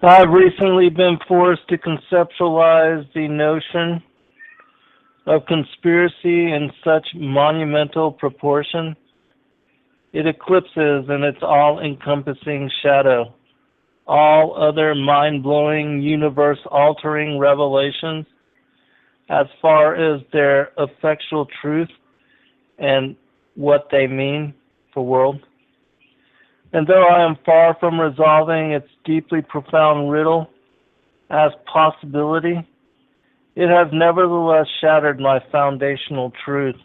I've recently been forced to conceptualize the notion of conspiracy in such monumental proportion. It eclipses in its all-encompassing shadow all other mind-blowing, universe-altering revelations as far as their effectual truth and what they mean for world. And though I am far from resolving its deeply profound riddle as possibility, it has nevertheless shattered my foundational truth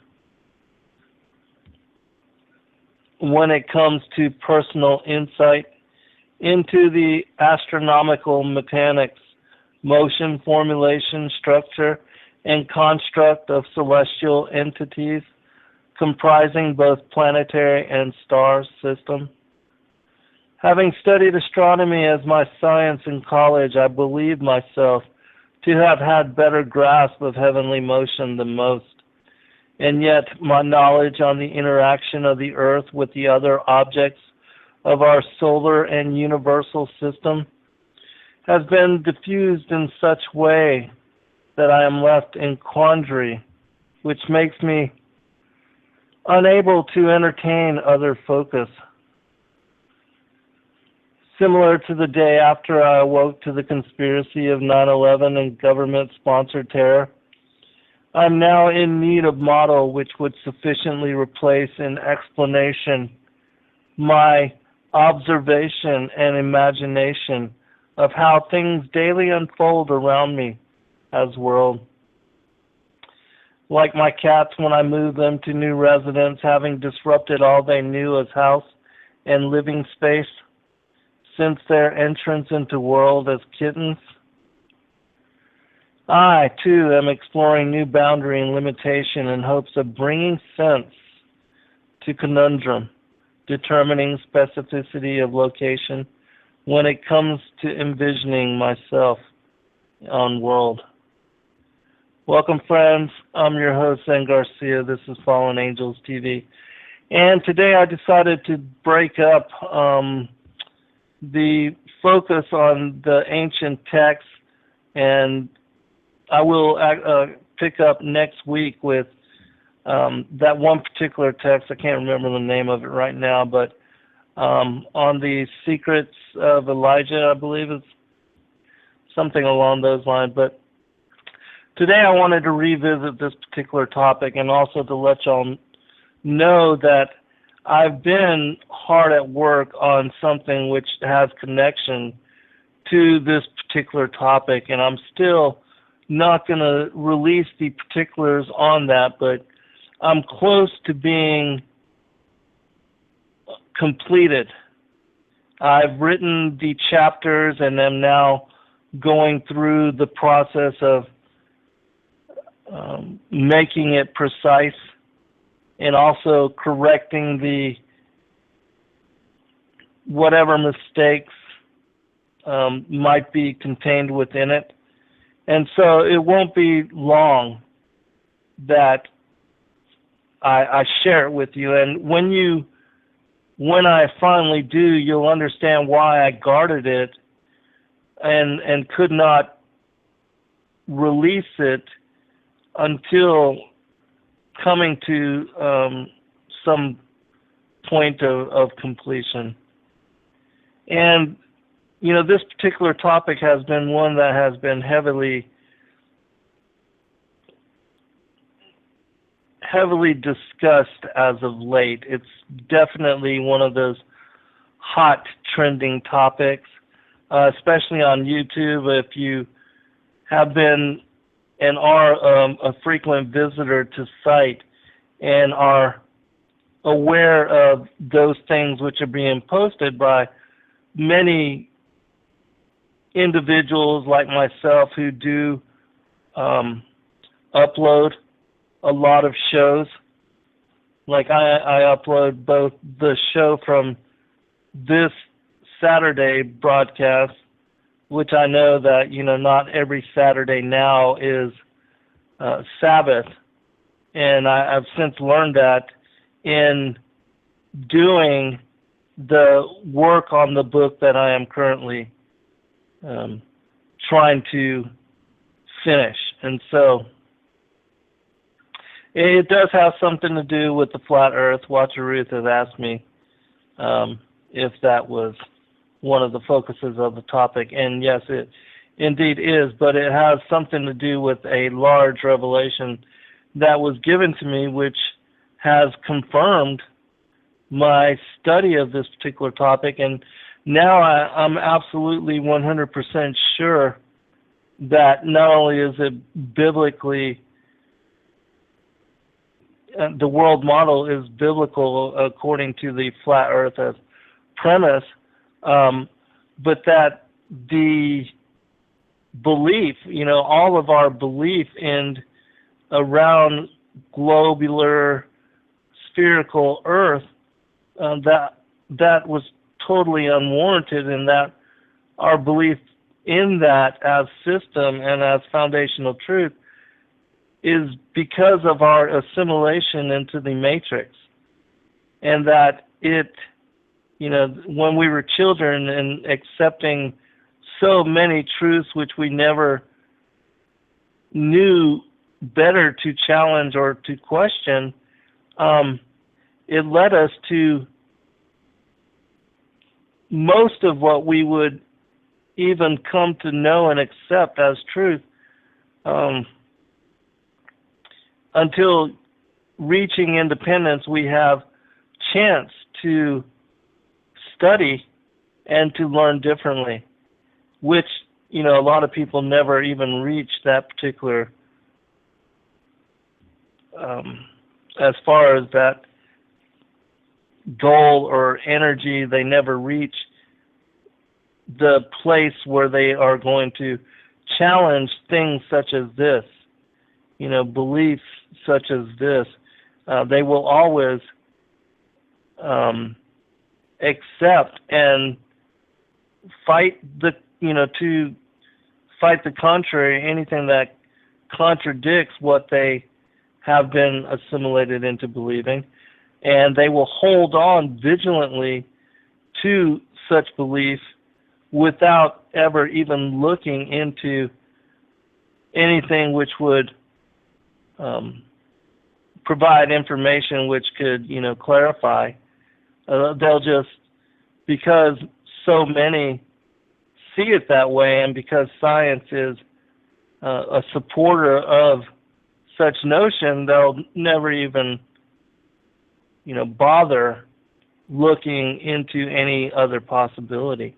when it comes to personal insight into the astronomical mechanics, motion, formulation, structure, and construct of celestial entities comprising both planetary and star system. Having studied astronomy as my science in college, I believe myself to have had better grasp of heavenly motion than most. And yet my knowledge on the interaction of the Earth with the other objects of our solar and universal system has been diffused in such way that I am left in quandary, which makes me unable to entertain other focus. Similar to the day after I awoke to the conspiracy of 9/11 and government-sponsored terror, I'm now in need of model which would sufficiently replace in explanation my observation and imagination of how things daily unfold around me as world. Like my cats when I moved them to new residence, having disrupted all they knew as house and living space since their entrance into world as kittens. I, too, am exploring new boundary and limitation in hopes of bringing sense to conundrum, determining specificity of location when it comes to envisioning myself on world. Welcome, friends. I'm your host, Garcia. This is Fallen Angels TV. And today I decided to break up the focus on the ancient texts, and I will pick up next week with that one particular text. I can't remember the name of it right now, but on the secrets of Elijah, I believe it's something along those lines. But today I wanted to revisit this particular topic and also to let y'all know that I've been hard at work on something which has connection to this particular topic, and I'm still not going to release the particulars on that, but I'm close to being completed. I've written the chapters and am now going through the process of making it precise and also correcting the whatever mistakes might be contained within it. And so it won't be long that I share it with you. And when I finally do, you'll understand why I guarded it and could not release it until coming to some point of completion. And you know, this particular topic has been one that has been heavily discussed as of late. It's definitely one of those hot trending topics, especially on YouTube. If you have been and are a frequent visitor to site and are aware of those things which are being posted by many individuals like myself who do upload a lot of shows. Like I upload both the show from this Saturday broadcast, which I know that, you know, not every Saturday now is Sabbath. And I've since learned that in doing the work on the book that I am currently trying to finish. And so it does have something to do with the flat earth. Watcher Ruth has asked me if that was one of the focuses of the topic, and yes, it indeed is, but it has something to do with a large revelation that was given to me, which has confirmed my study of this particular topic, and now I'm absolutely 100% sure that not only is it biblically, the world model is biblical according to the flat earth as premise, but that the belief, all of our belief in around globular spherical earth, that was totally unwarranted, and that our belief in that as system and as foundational truth is because of our assimilation into the matrix, and that it, when we were children and accepting so many truths which we never knew better to challenge or to question, it led us to most of what we would even come to know and accept as truth, until reaching independence, we have chance to study and to learn differently, which, a lot of people never even reach that particular, as far as that goal or energy, they never reach the place where they are going to challenge things such as this, beliefs such as this. They will always accept and fight to fight the contrary, anything that contradicts what they have been assimilated into believing, and they will hold on vigilantly to such belief without ever even looking into anything which would provide information which could, clarify. They'll just, because so many see it that way, and because science is a supporter of such notion, they'll never even, bother looking into any other possibility.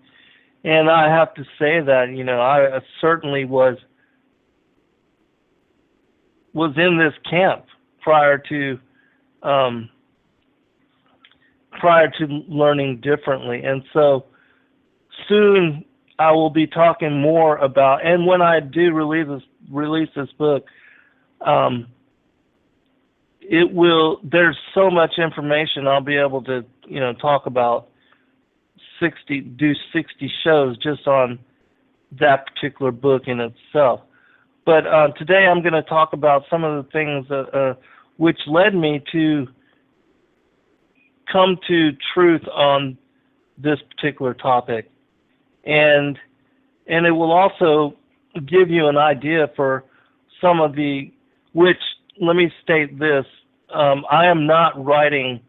And I have to say that, I certainly was in this camp prior to learning differently. And so soon I will be talking more about, and when I do release this book, there's so much information I'll be able to, talk about 60 shows just on that particular book in itself. But today I'm going to talk about some of the things which led me to come to truth on this particular topic. And it will also give you an idea for some of which, let me state this, I am not writing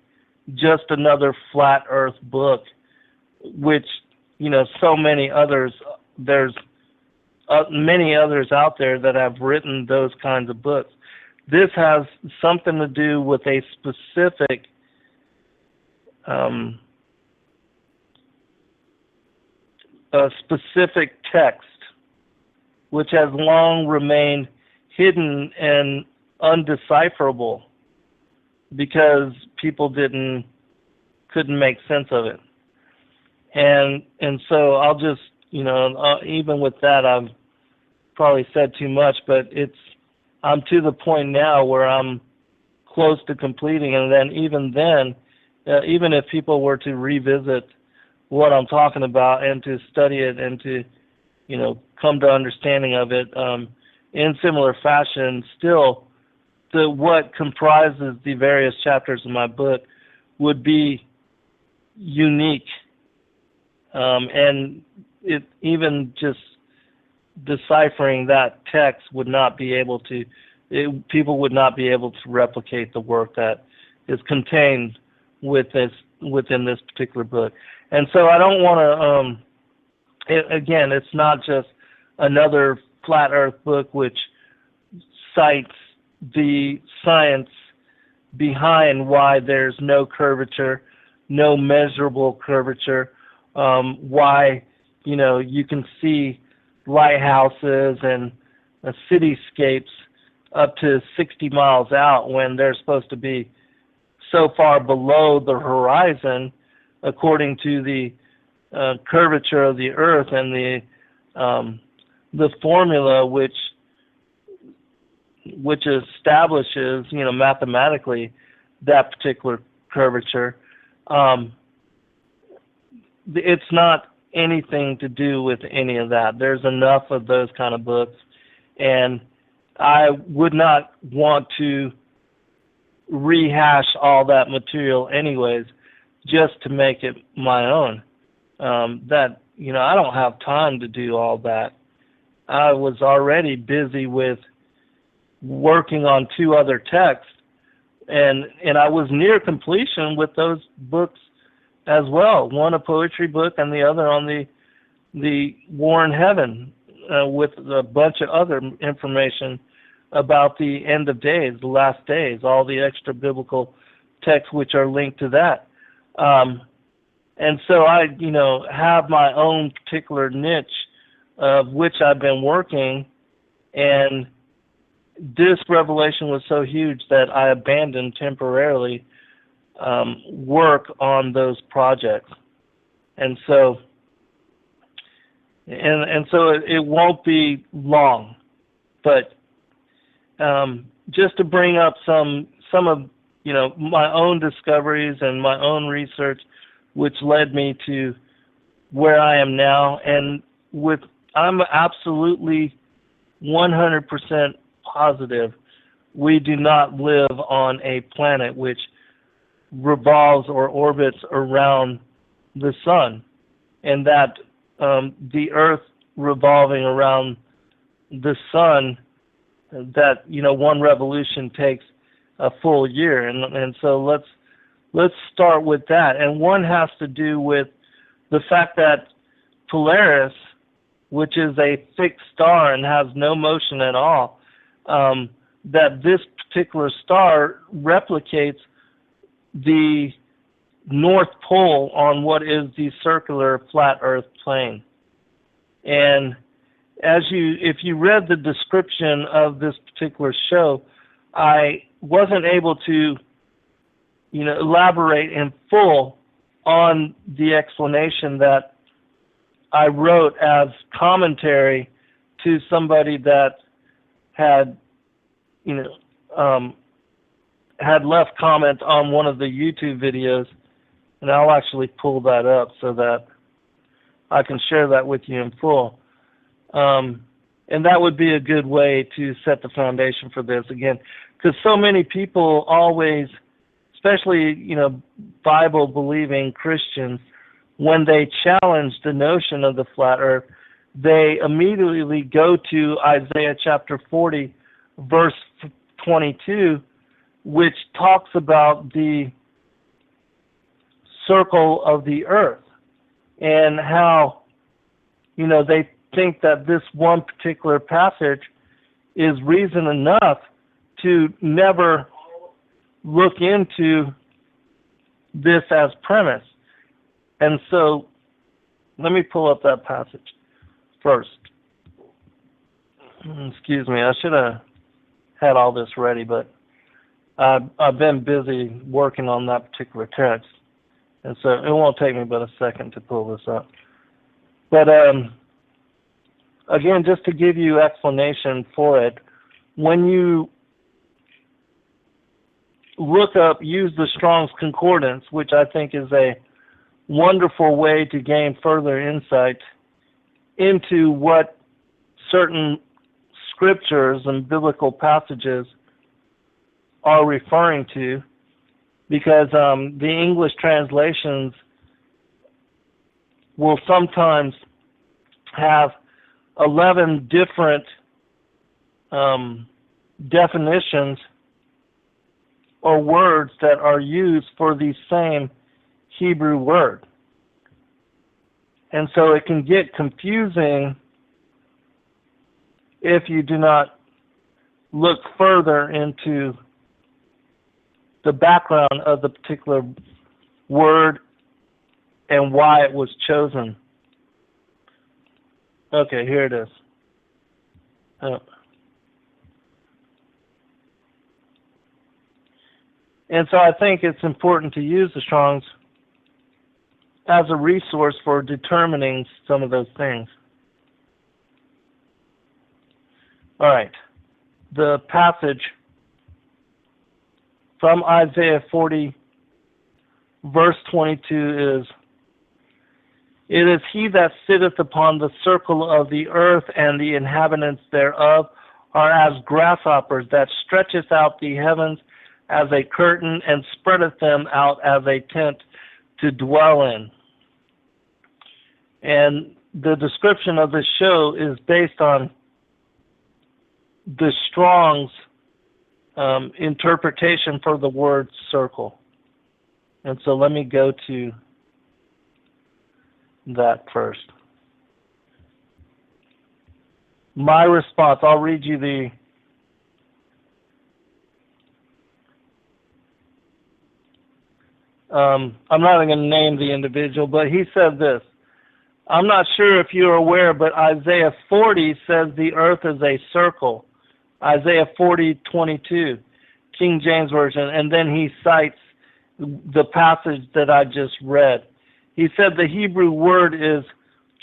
just another flat earth book, which, so many others, there's many others out there that have written those kinds of books. This has something to do with a specific text, which has long remained hidden and undecipherable because people couldn't make sense of it. And so I'll just, even with that, I've probably said too much, but I'm to the point now where I'm close to completing, and then, even if people were to revisit what I'm talking about and to study it and to, come to understanding of it in similar fashion, still what comprises the various chapters of my book would be unique. And it even just deciphering that text would not be able to, people would not be able to replicate the work that is contained within this particular book. And so I don't want to, again, it's not just another flat earth book which cites the science behind why there's no curvature, no measurable curvature, why, you can see lighthouses and cityscapes up to 60 miles out when they're supposed to be so far below the horizon, according to the curvature of the Earth and the formula which establishes, mathematically that particular curvature. It's not anything to do with any of that. There's enough of those kind of books, and I would not want to rehash all that material anyways just to make it my own. I don't have time to do all that. I was already busy with working on 2 other texts, and I was near completion with those books as well. One a poetry book and the other on the War in Heaven, with a bunch of other information about the end of days, the last days, all the extra biblical texts which are linked to that. And so I, have my own particular niche of which I've been working, and this revelation was so huge that I abandoned temporarily work on those projects. And so it won't be long, but just to bring up some of my own discoveries and my own research, which led me to where I am now, and I'm absolutely 100% positive we do not live on a planet which revolves or orbits around the sun, and that the Earth revolving around the sun, that one revolution takes a full year, and so let's start with that. And one has to do with the fact that Polaris, which is a fixed star and has no motion at all, that this particular star replicates the North Pole on what is the circular flat Earth plane. And if you read the description of this particular show, I wasn't able to, elaborate in full on the explanation that I wrote as commentary to somebody that had, had left comment on one of the YouTube videos, and I'll actually pull that up so that I can share that with you in full. And that would be a good way to set the foundation for this, again, because so many people always, especially, Bible-believing Christians, when they challenge the notion of the flat earth, they immediately go to Isaiah chapter 40, verse 22, which talks about the circle of the earth, and how, they think that this one particular passage is reason enough to never look into this as premise. And so let me pull up that passage first. Excuse me, I should have had all this ready, but I've been busy working on that particular text, and so it won't take me but a second to pull this up. But again, just to give you explanation for it, when you look up, use the Strong's Concordance, which I think is a wonderful way to gain further insight into what certain scriptures and biblical passages are referring to, because the English translations will sometimes have 11 different definitions or words that are used for the same Hebrew word. And so it can get confusing if you do not look further into the background of the particular word and why it was chosen. Okay, here it is. And so I think it's important to use the Strong's as a resource for determining some of those things. All right. The passage from Isaiah 40, verse 22 is, "It is he that sitteth upon the circle of the earth, and the inhabitants thereof are as grasshoppers, that stretcheth out the heavens as a curtain, and spreadeth them out as a tent to dwell in." And the description of this show is based on the Strong's interpretation for the word circle. And so let me go to that first. My response, I'll read you the I'm not going to name the individual, but he said this: "I'm not sure if you're aware, but Isaiah 40 says the earth is a circle." Isaiah 40:22, King James Version, and then he cites the passage that I just read. He said the Hebrew word is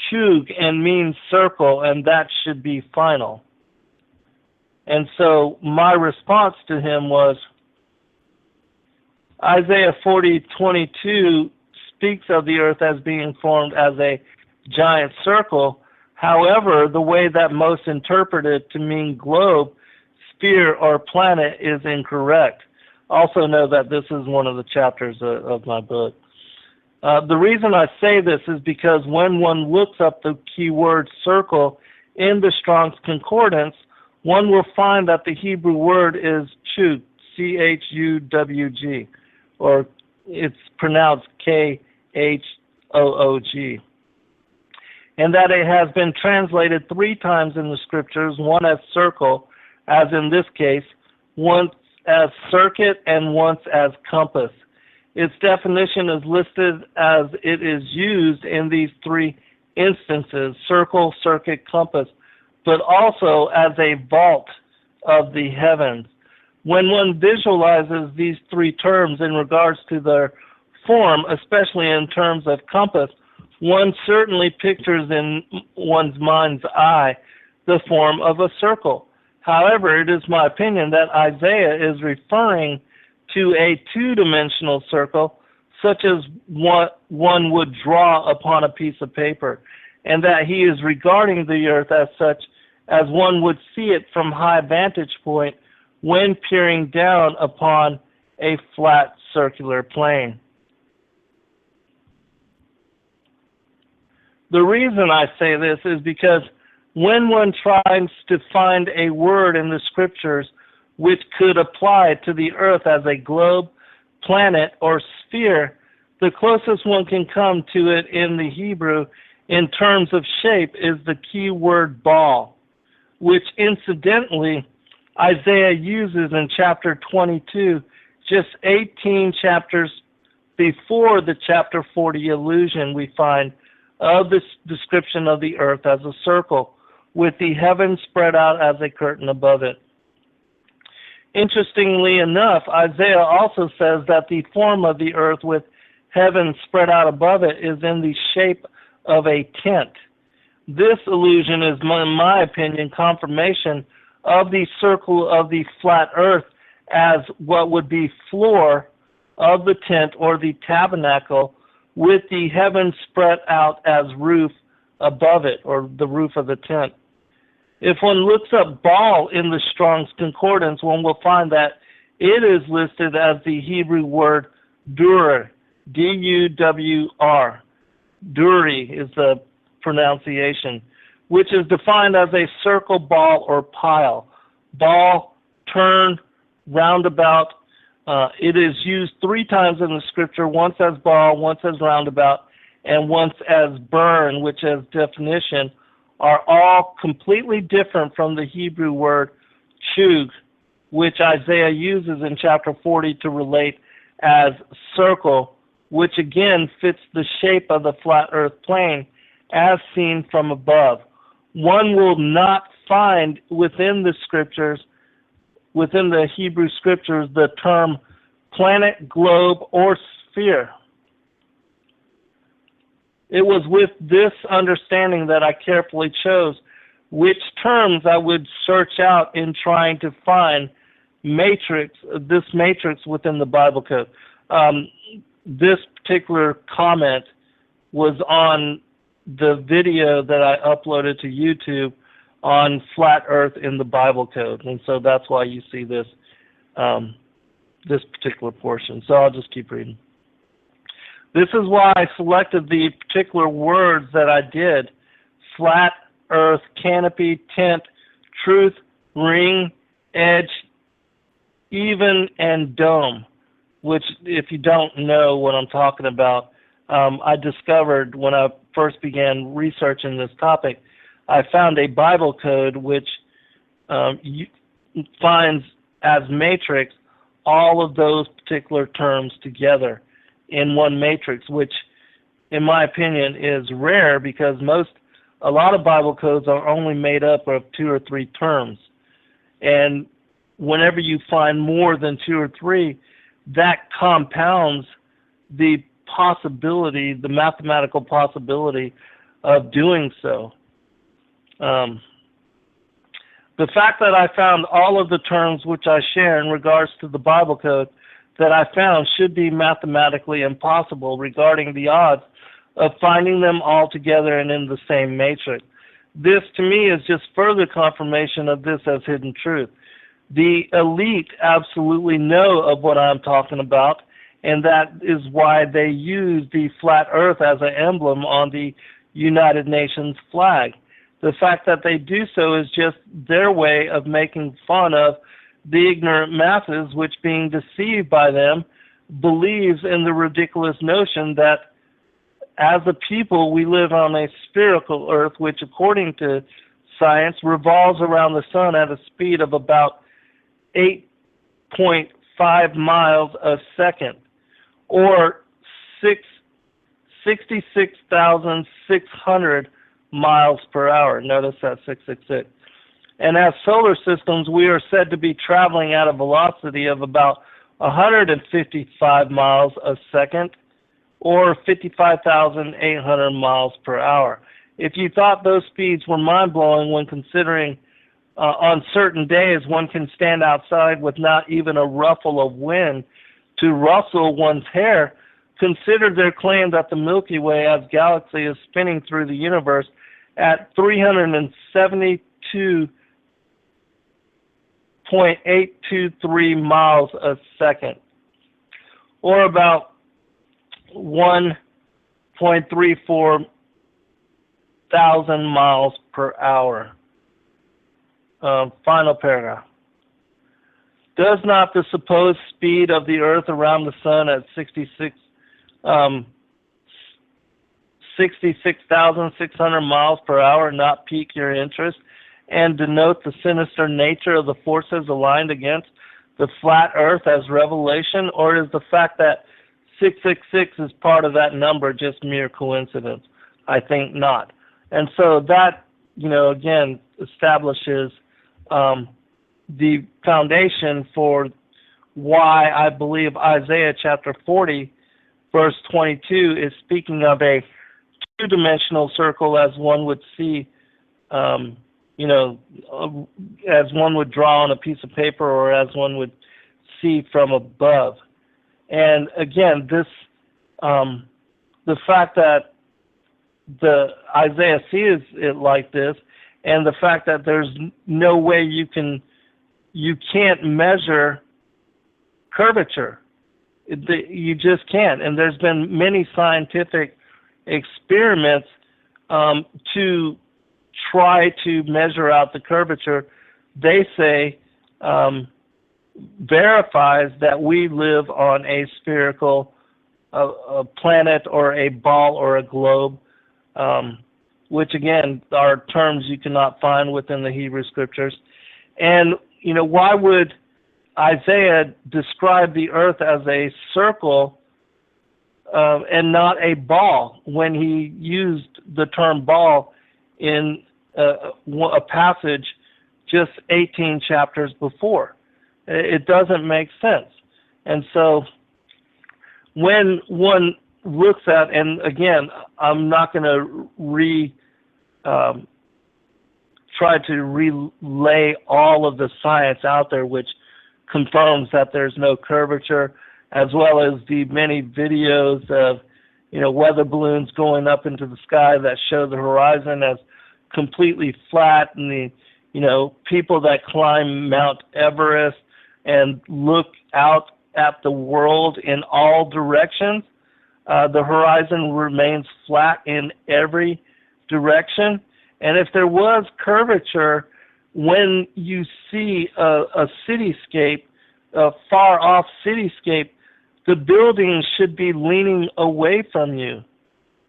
chug and means circle, and that should be final. And so my response to him was, Isaiah 40:22 speaks of the earth as being formed as a giant circle. However, the way that most interpret it to mean globe, sphere, or planet is incorrect. Also know that this is one of the chapters of my book. The reason I say this is because when one looks up the keyword circle in the Strong's Concordance, one will find that the Hebrew word is chug, C-H-U-W-G, or it's pronounced K-H-O-O-G. And that it has been translated 3 times in the scriptures, one as circle, as in this case, once as circuit and once as compass. Its definition is listed as it is used in these 3 instances, circle, circuit, compass, but also as a vault of the heavens. When one visualizes these 3 terms in regards to their form, especially in terms of compass, one certainly pictures in one's mind's eye the form of a circle. However, it is my opinion that Isaiah is referring to a 2-dimensional circle, such as what one would draw upon a piece of paper, and that he is regarding the earth as such as one would see it from high vantage point when peering down upon a flat circular plane. The reason I say this is because when one tries to find a word in the scriptures which could apply to the earth as a globe, planet, or sphere, the closest one can come to it in the Hebrew in terms of shape is the key word ball, which incidentally Isaiah uses in chapter 22, just 18 chapters before the chapter 40 allusion we find of this description of the earth as a circle, with the heavens spread out as a curtain above it. Interestingly enough, Isaiah also says that the form of the earth with heavens spread out above it is in the shape of a tent. This allusion is, in my opinion, confirmation of the circle of the flat earth as what would be floor of the tent or the tabernacle, with the heavens spread out as roof above it, or the roof of the tent. If one looks up ball in the Strong's Concordance, one will find that it is listed as the Hebrew word dur, D-U-W-R. Duri is the pronunciation, which is defined as a circle, ball, or pile. Ball, turn, roundabout. It is used 3 times in the scripture, once as ball, once as roundabout, and once as burn, which as definition are all completely different from the Hebrew word chug, which Isaiah uses in chapter 40 to relate as circle, which again fits the shape of the flat earth plane as seen from above. One will not find within the scriptures, within the Hebrew scriptures, the term planet, globe, or sphere. It was with this understanding that I carefully chose which terms I would search out in trying to find this matrix within the Bible code. This particular comment was on the video that I uploaded to YouTube on flat earth in the Bible code, and so that's why you see this this particular portion. So I'll just keep reading. This is why I selected the particular words that I did: flat earth, canopy, tent, truth, ring, edge, even, and dome, which, if you don't know what I'm talking about, I discovered when I first began researching this topic, I found a Bible code which finds as matrix all of those particular terms together in one matrix, which in my opinion is rare, because a lot of Bible codes are only made up of 2 or 3 terms. And whenever you find more than 2 or 3, that compounds the possibility, the mathematical possibility of doing so. The fact that I found all of the terms which I share in regards to the Bible code that I found should be mathematically impossible regarding the odds of finding them all together and in the same matrix. This, to me, is just further confirmation of this as hidden truth. The elite absolutely know of what I'm talking about, and that is why they use the flat earth as an emblem on the United Nations flag. The fact that they do so is just their way of making fun of the ignorant masses, which, being deceived by them, believes in the ridiculous notion that as a people we live on a spherical earth, which according to science revolves around the sun at a speed of about 8.5 miles a second, or 66,600 miles per hour. Notice that 666. And as solar systems, we are said to be traveling at a velocity of about 155 miles a second, or 55,800 miles per hour. If you thought those speeds were mind-blowing when considering on certain days one can stand outside with not even a ruffle of wind to rustle one's hair, consider their claim that the Milky Way as galaxy is spinning through the universe at 372.823 miles a second, or about 1.34 thousand miles per hour. Final paragraph. Does not the supposed speed of the Earth around the Sun at 66,600 miles per hour not pique your interest and denote the sinister nature of the forces aligned against the flat Earth as revelation, or is the fact that 666 is part of that number just mere coincidence? I think not. And so that, again, establishes the foundation for why I believe Isaiah chapter 40, verse 22 is speaking of a two-dimensional circle as one would see, as one would draw on a piece of paper or as one would see from above. And again, this, the fact that the Isaiah sees it like this, and the fact that there's no way you can't measure curvature. You just can't. And there's been many scientific experiments to try to measure out the curvature, they say verifies that we live on a spherical a planet or a ball or a globe, which again are terms you cannot find within the Hebrew Scriptures. And why would Isaiah describe the earth as a circle and not a ball when he used the term ball in a passage just 18 chapters before? It doesn't make sense. And so when one looks at, and again, I'm not going to try to relay all of the science out there which confirms that there's no curvature, as well as the many videos of weather balloons going up into the sky that show the horizon as completely flat, and the people that climb Mount Everest and look out at the world in all directions, the horizon remains flat in every direction. And if there was curvature, when you see a cityscape, a far-off cityscape, the buildings should be leaning away from you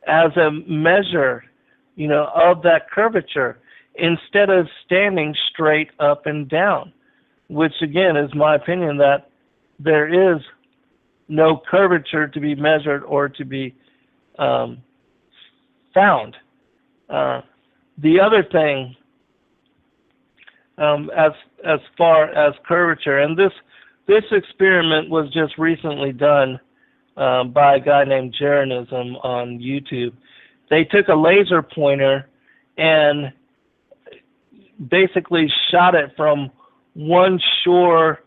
as a measure, of that curvature, instead of standing straight up and down, which again is my opinion that there is no curvature to be measured or to be found. The other thing, as far as curvature, and this experiment was just recently done by a guy named Jeranism on YouTube. They took a laser pointer and basically shot it from one shore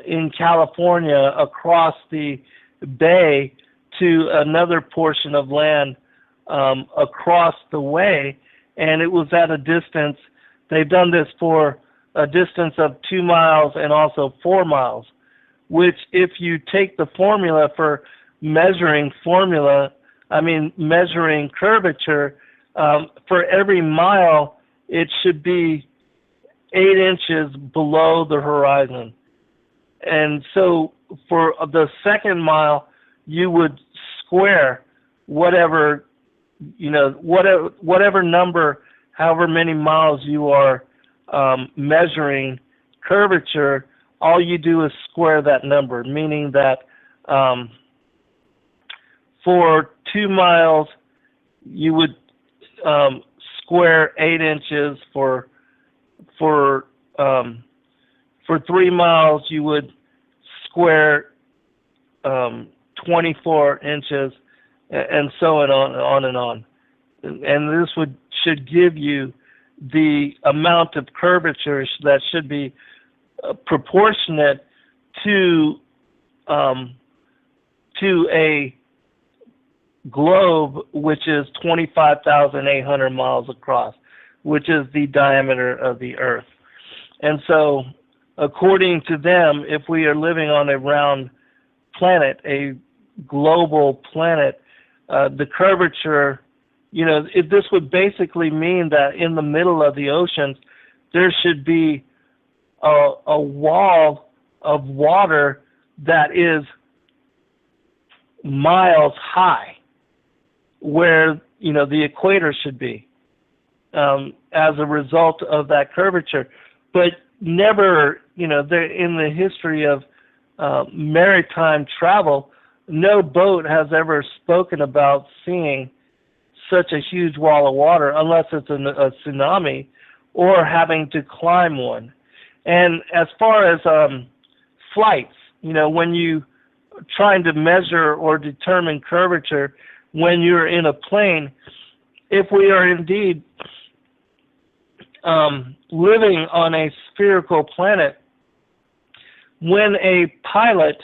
in California across the bay to another portion of land across the way, and it was at a distance. They've done this for a distance of 2 miles and also 4 miles, which if you take the formula for measuring curvature, for every mile, it should be 8 inches below the horizon. And so for the second mile, you would square whatever number, however many miles you are measuring curvature, all you do is square that number, meaning that for 2 miles, you would square 8 inches. For 3 miles, you would square 24 inches, and so on and on. And this should give you the amount of curvature that should be proportionate to a globe which is 25,800 miles across, which is the diameter of the Earth. And so, according to them, if we are living on a round planet, a global planet, the curvature, this would basically mean that in the middle of the oceans, there should be a wall of water that is miles high, where the equator should be, as a result of that curvature. But never, in the history of maritime travel, no boat has ever spoken about seeing such a huge wall of water unless it's a tsunami or having to climb one. And as far as flights, when you trying to measure or determine curvature when you're in a plane, if we are indeed living on a spherical planet, when a pilot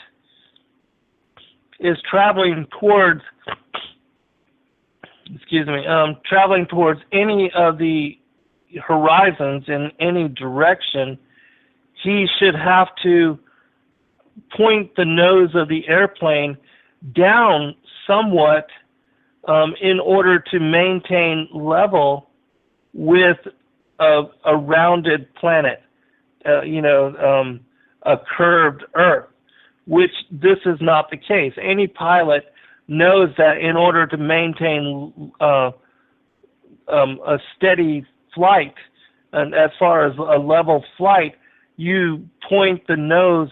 is traveling towards any of the horizons in any direction, he should have to point the nose of the airplane down somewhat in order to maintain level with a rounded planet, a curved Earth, which this is not the case. Any pilot knows that in order to maintain a steady flight, and as far as a level flight, you point the nose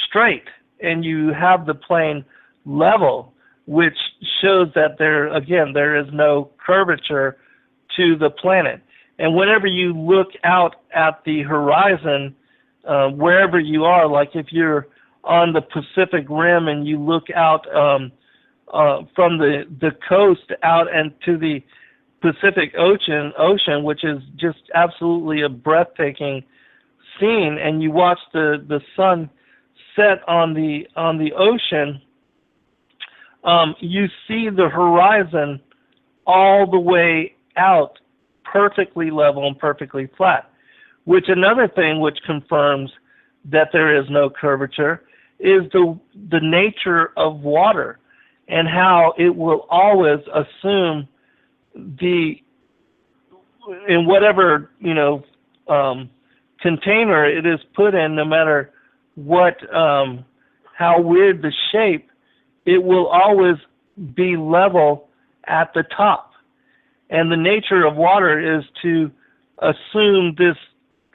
straight, and you have the plane level, which shows that there is no curvature to the planet. And whenever you look out at the horizon, wherever you are, like if you're on the Pacific Rim and you look out from the coast out and to the Pacific Ocean, which is just absolutely a breathtaking scene, and you watch the sun set on the ocean, you see the horizon all the way out, perfectly level and perfectly flat. Which another thing which confirms that there is no curvature is the nature of water, and how it will always assume in whatever container it is put in, no matter what how weird the shape, it will always be level at the top. And the nature of water is to assume this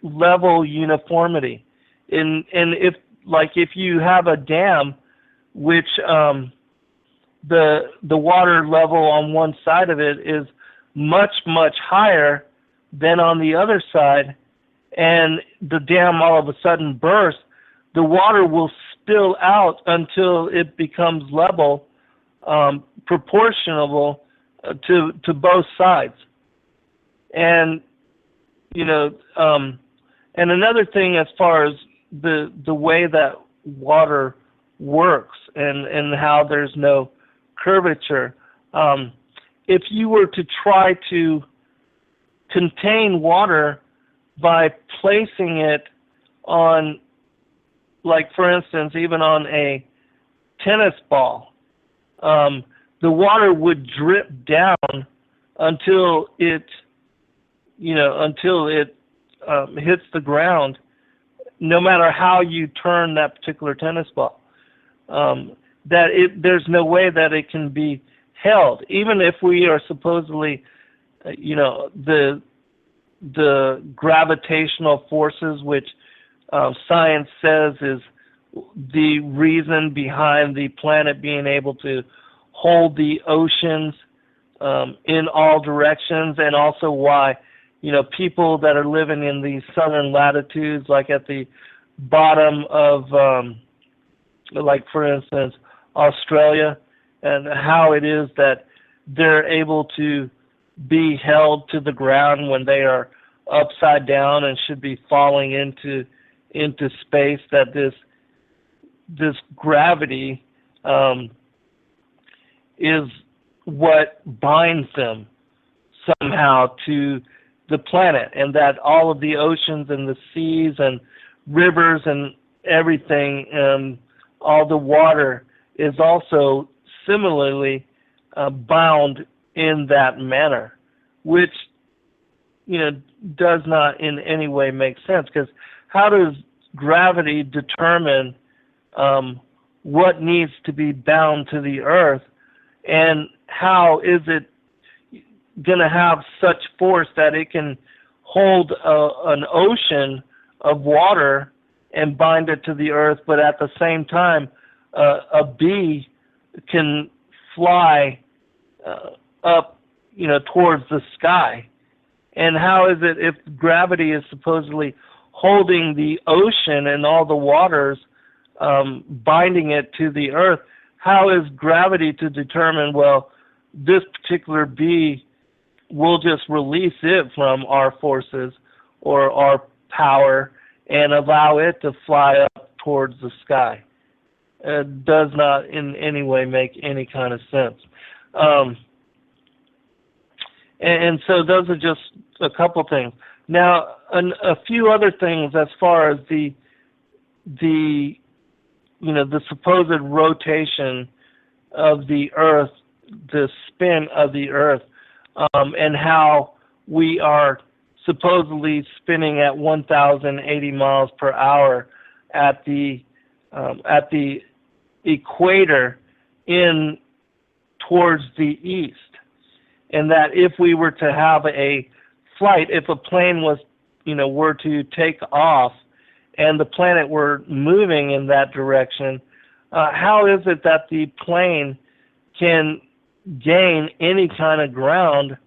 level uniformity. And if you have a dam, which the water level on one side of it is much, much higher than on the other side, and the dam all of a sudden bursts, the water will spill out until it becomes level, proportional to both sides. And and another thing, as far as the way that water works and how there's no curvature, if you were to try to contain water by placing it on, like for instance, even on a tennis ball, the water would drip down until it hits the ground, no matter how you turn that particular tennis ball. There's no way that it can be held, even if we are supposedly, the gravitational forces, which science says is the reason behind the planet being able to hold the oceans in all directions, and also why people that are living in the southern latitudes, like at the bottom of like for instance Australia, and how it is that they're able to be held to the ground when they are upside down and should be falling into space, that this gravity is what binds them somehow to the planet, and that all of the oceans and the seas and rivers and everything, all the water is also similarly bound in that manner, which does not in any way make sense, because how does gravity determine what needs to be bound to the earth, and how is it going to have such force that it can hold an ocean of water and bind it to the earth, but at the same time a bee can fly up towards the sky? And how is it, if gravity is supposedly holding the ocean and all the waters, binding it to the earth, how is gravity to determine, well, this particular bee will just release it from our forces or our power and allow it to fly up towards the sky? It does not in any way make any kind of sense. And so those are just a couple things. Now, a few other things as far as the supposed rotation of the Earth, the spin of the Earth, and how we are supposedly spinning at 1,080 miles per hour at the equator in towards the east, and that if we were to have a flight, if a plane was, were to take off and the planet were moving in that direction, how is it that the plane can gain any kind of ground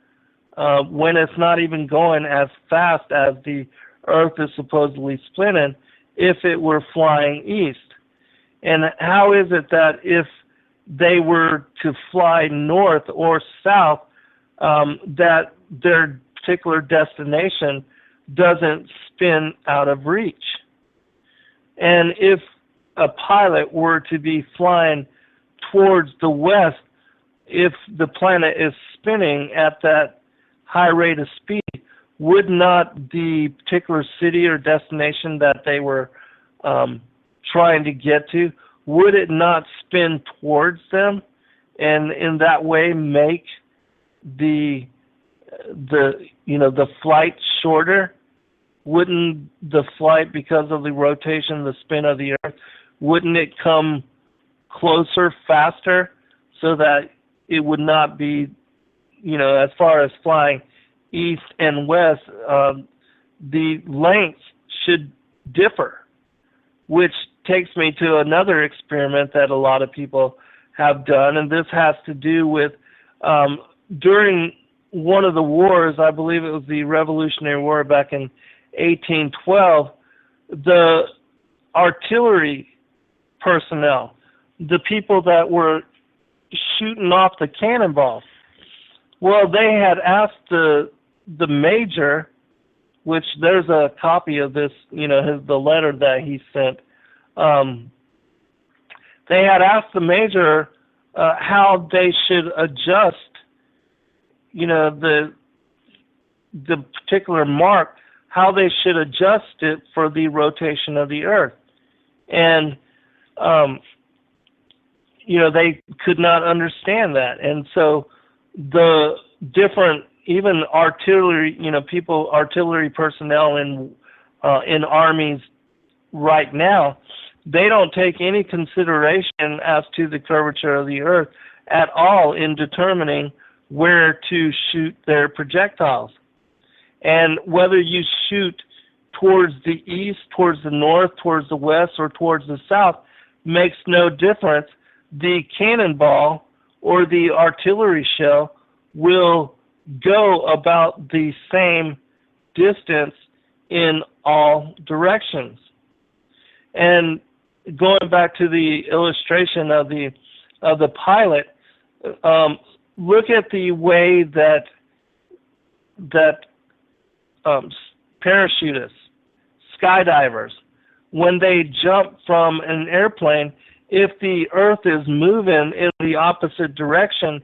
when it's not even going as fast as the Earth is supposedly spinning if it were flying east? And how is it that if they were to fly north or south, that their particular destination doesn't spin out of reach? And if a pilot were to be flying towards the west, if the planet is spinning at that high rate of speed, would not the particular city or destination that they were trying to get to, would it not spin towards them, and in that way make the flight shorter? Wouldn't the flight, because of the rotation, the spin of the Earth, wouldn't it come closer, faster, so that it would not be, as far as flying east and west, the lengths should differ, which takes me to another experiment that a lot of people have done, and this has to do with during one of the wars, I believe it was the Revolutionary War back in 1812, the artillery personnel, the people that were shooting off the cannonballs, well, they had asked the major, which there's a copy of this, the letter that he sent. They had asked the major how they should adjust, the particular mark, how they should adjust it for the rotation of the Earth. And, they could not understand that. And so the different, even artillery, artillery personnel in armies right now, they don't take any consideration as to the curvature of the Earth at all in determining where to shoot their projectiles. And whether you shoot towards the east, towards the north, towards the west, or towards the south makes no difference. The cannonball or the artillery shell will go about the same distance in all directions. And going back to the illustration of the pilot, look at the way that parachutists, skydivers, when they jump from an airplane, if the Earth is moving in the opposite direction,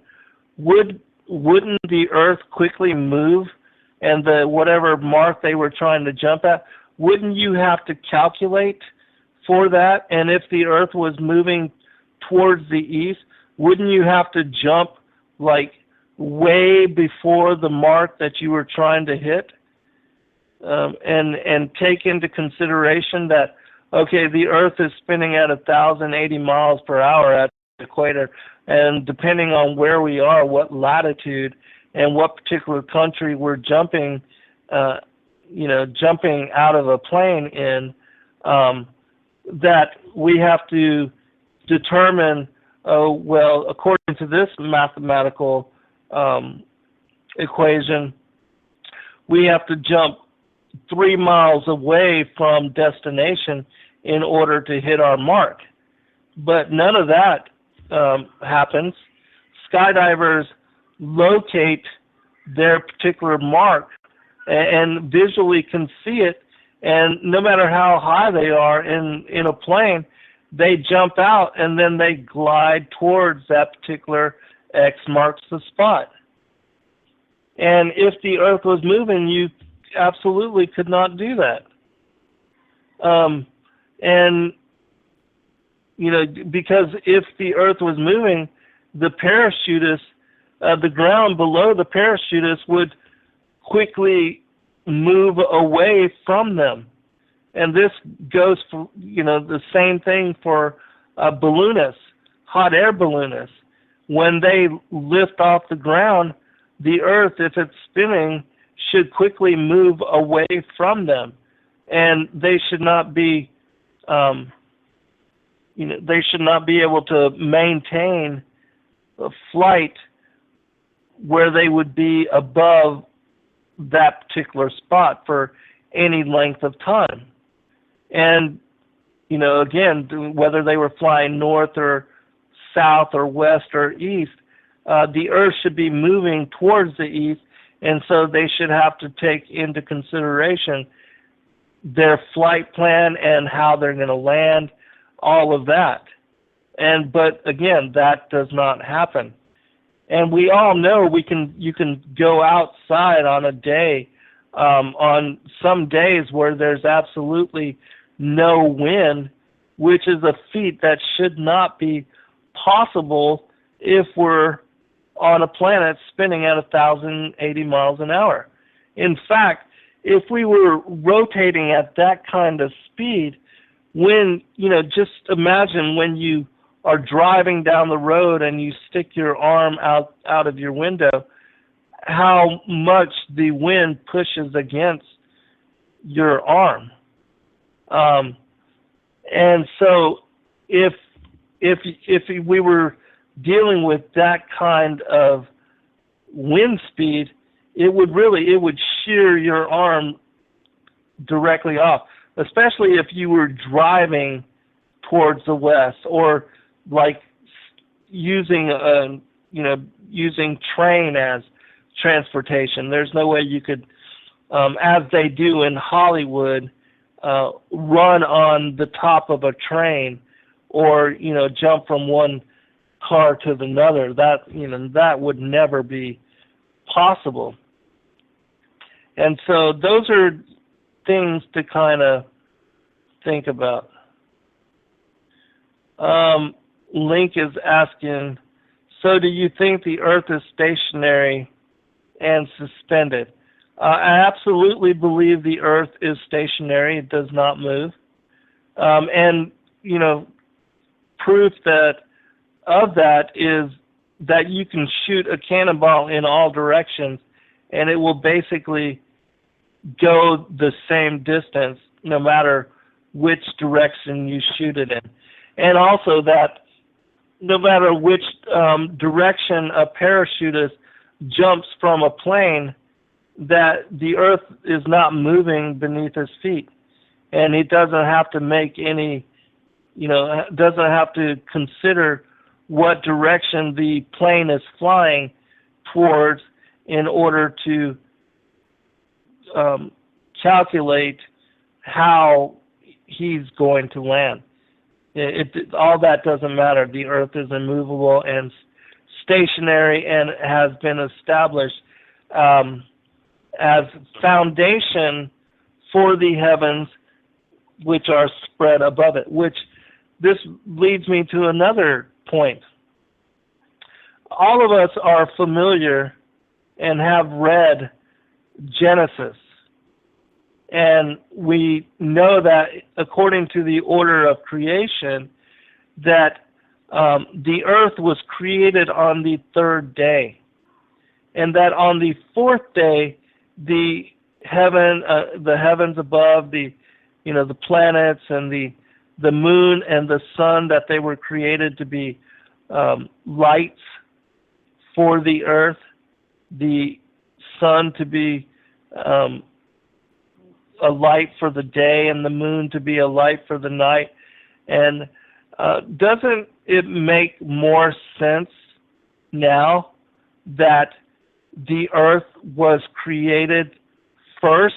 wouldn't the Earth quickly move, and the whatever mark they were trying to jump at, wouldn't you have to calculate for that? And if the Earth was moving towards the east, wouldn't you have to jump like way before the mark that you were trying to hit? And take into consideration that, okay, the Earth is spinning at 1,080 miles per hour at the equator, and depending on where we are, what latitude, and what particular country we're jumping out of a plane in, that we have to determine, well, according to this mathematical equation, we have to jump 3 miles away from destination in order to hit our mark. But none of that happens. Skydivers locate their particular mark and visually can see it, and no matter how high they are in a plane, they jump out and then they glide towards that particular X marks the spot. And if the Earth was moving, you absolutely could not do that. And, because if the Earth was moving, the parachutists, the ground below the parachutists would quickly move away from them. And this goes for, the same thing for balloonists, hot air balloonists. When they lift off the ground, the Earth, if it's spinning, should quickly move away from them. And they should not be, they should not be able to maintain a flight where they would be above that particular spot for any length of time. And, again, whether they were flying north or south or west or east, the Earth should be moving towards the east, and so they should have to take into consideration their flight plan and how they're going to land, all of that. But again, that does not happen. And we all know you can go outside on a day, on some days where there's absolutely no wind, which is a feat that should not be possible if we're on a planet spinning at 1,080 miles an hour. In fact, if we were rotating at that kind of speed, just imagine when you are driving down the road and you stick your arm out of your window, how much the wind pushes against your arm. And so if we were dealing with that kind of wind speed, it would shear your arm directly off, especially if you were driving towards the west, or like using train as transportation. There's no way you could, as they do in Hollywood, run on the top of a train, or jump from one car to another. That would never be possible. And so those are things to kind of think about. Link is asking, so do you think the Earth is stationary and suspended? I absolutely believe the Earth is stationary. It does not move. And, proof of that is that you can shoot a cannonball in all directions, and it will basically go the same distance no matter which direction you shoot it in. And also that no matter which direction a parachutist jumps from a plane, that the Earth is not moving beneath his feet. And he doesn't have to make any, doesn't have to consider what direction the plane is flying towards in order to calculate how he's going to land. All that doesn't matter. The Earth is immovable and stationary and has been established as foundation for the heavens which are spread above it, which this leads me to another point. All of us are familiar and have read Genesis. And we know that according to the order of creation, that the earth was created on the third day. And that on the fourth day, the heavens above, the planets and the moon and the sun, that they were created to be lights for the earth, the sun to be a light for the day, and the moon to be a light for the night. And doesn't it make more sense now that the earth was created first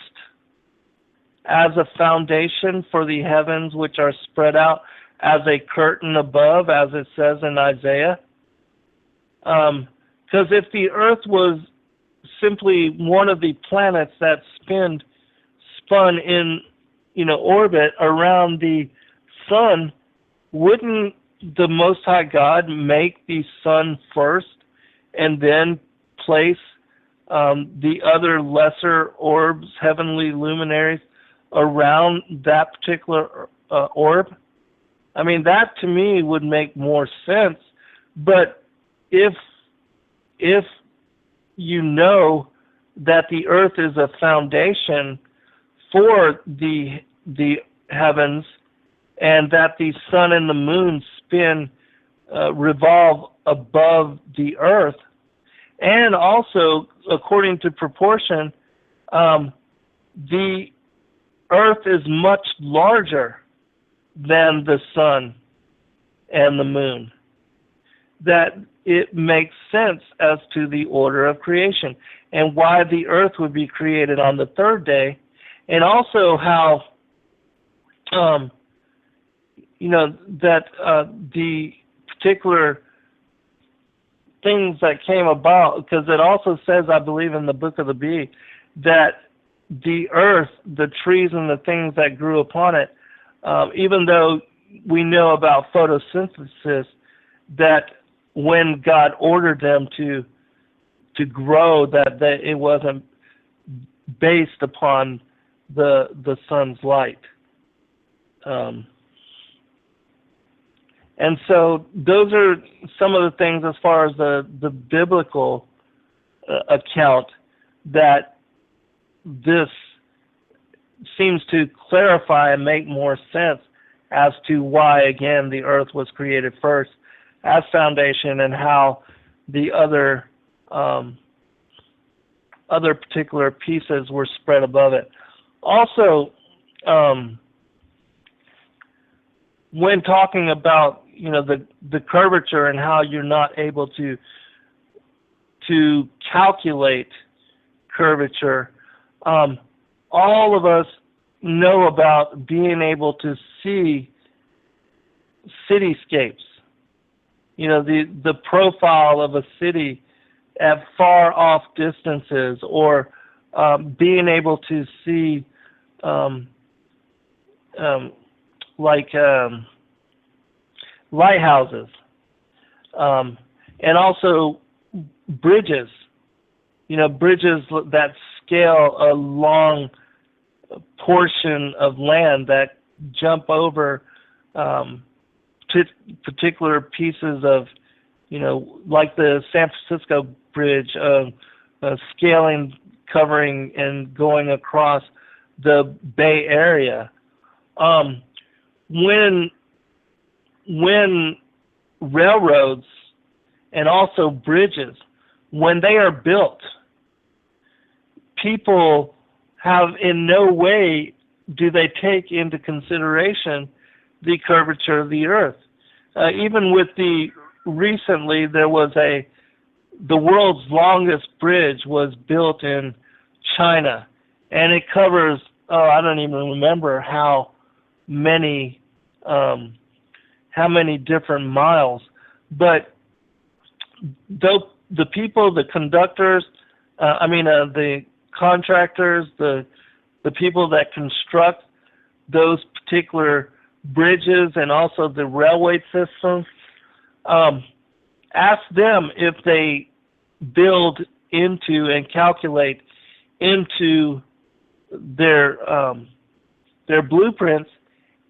as a foundation for the heavens which are spread out as a curtain above, as it says in Isaiah? Because if the earth was simply one of the planets that spun in orbit around the sun, wouldn't the Most High God make the sun first and then place the other lesser orbs, heavenly luminaries around that particular orb. I mean, that to me would make more sense. But if you know that the earth is a foundation for the heavens, and that the sun and the moon revolve above the earth, and also according to proportion, the earth is much larger than the sun and the moon, that it makes sense as to the order of creation and why the earth would be created on the third day, and also how that the particular things that came about, because it also says, I believe in the Book of the Bee, that the earth, the trees and the things that grew upon it, even though we know about photosynthesis, that when God ordered them to grow, that it wasn't based upon the sun's light. And so those are some of the things as far as the biblical account that this seems to clarify and make more sense as to why, again, the earth was created first as foundation, and how the other particular pieces were spread above it. Also, when talking about the curvature and how you're not able to calculate curvature, all of us know about being able to see cityscapes. The profile of a city at far off distances, or being able to see lighthouses, and also bridges. Bridges that scale a long portion of land, that jump over particular pieces of, like the San Francisco Bridge, scaling, covering, and going across the Bay Area. When railroads and also bridges, when they are built, people have in no way do they take into consideration the curvature of the earth. Even with recently there was the world's longest bridge was built in China, and it covers, I don't even remember how many different miles, but the people, the conductors, the contractors, the people that construct those particular bridges and also the railway systems, ask them if they build into and calculate into their blueprints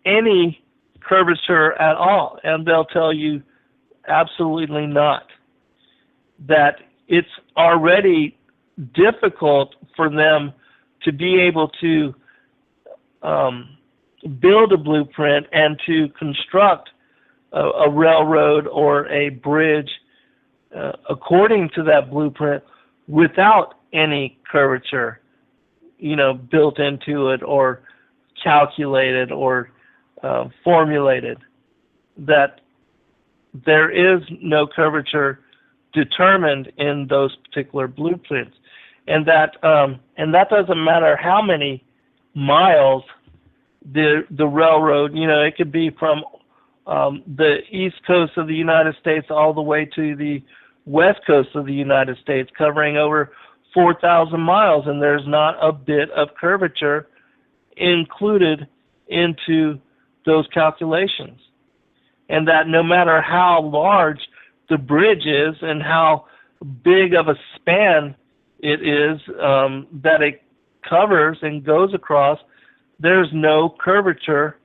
any curvature at all, and they'll tell you absolutely not. That it's already difficult for them to be able to build a blueprint and to construct a railroad or a bridge according to that blueprint without any curvature, built into it or calculated or formulated. That there is no curvature determined in those particular blueprints, and that doesn't matter how many miles the railroad, it could be from the east coast of the United States all the way to the west coast of the United States, covering over 4,000 miles, and there's not a bit of curvature included into those calculations. And that no matter how large the bridge is and how big of a span it is that it covers and goes across. There's no curvature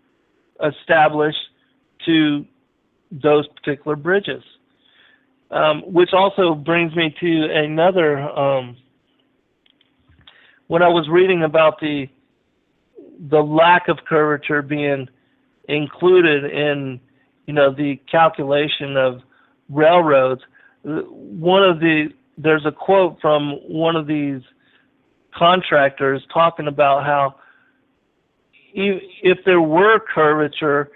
established to those particular bridges. Which also brings me to another, when I was reading about the lack of curvature being included in, the calculation of railroads, there's a quote from one of these contractors talking about how if there were curvature,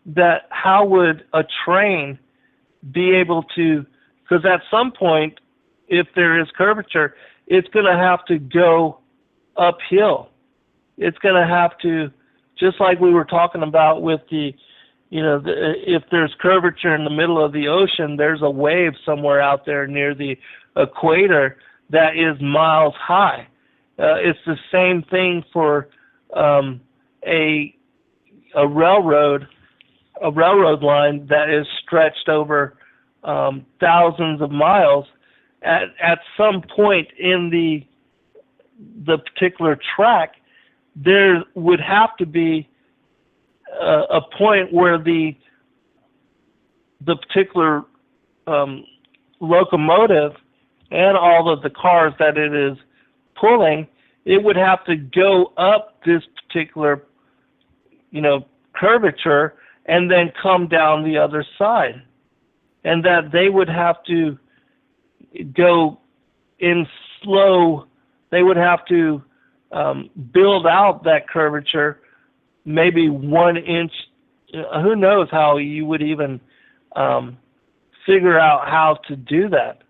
that how would a train be able to, because at some point, if there is curvature, it's going to have to go uphill. It's going to have to, just like we were talking about with if there's curvature in the middle of the ocean, there's a wave somewhere out there near the equator that is miles high. It's the same thing for a railroad line that is stretched over thousands of miles. At some point in the particular track, there would have to be a point where the particular locomotive and all of the cars that it is pulling, it would have to go up this particular, curvature and then come down the other side. And that they would have to go in slow, they would have to build out that curvature maybe 1 inch. Who knows how you would even figure out how to do that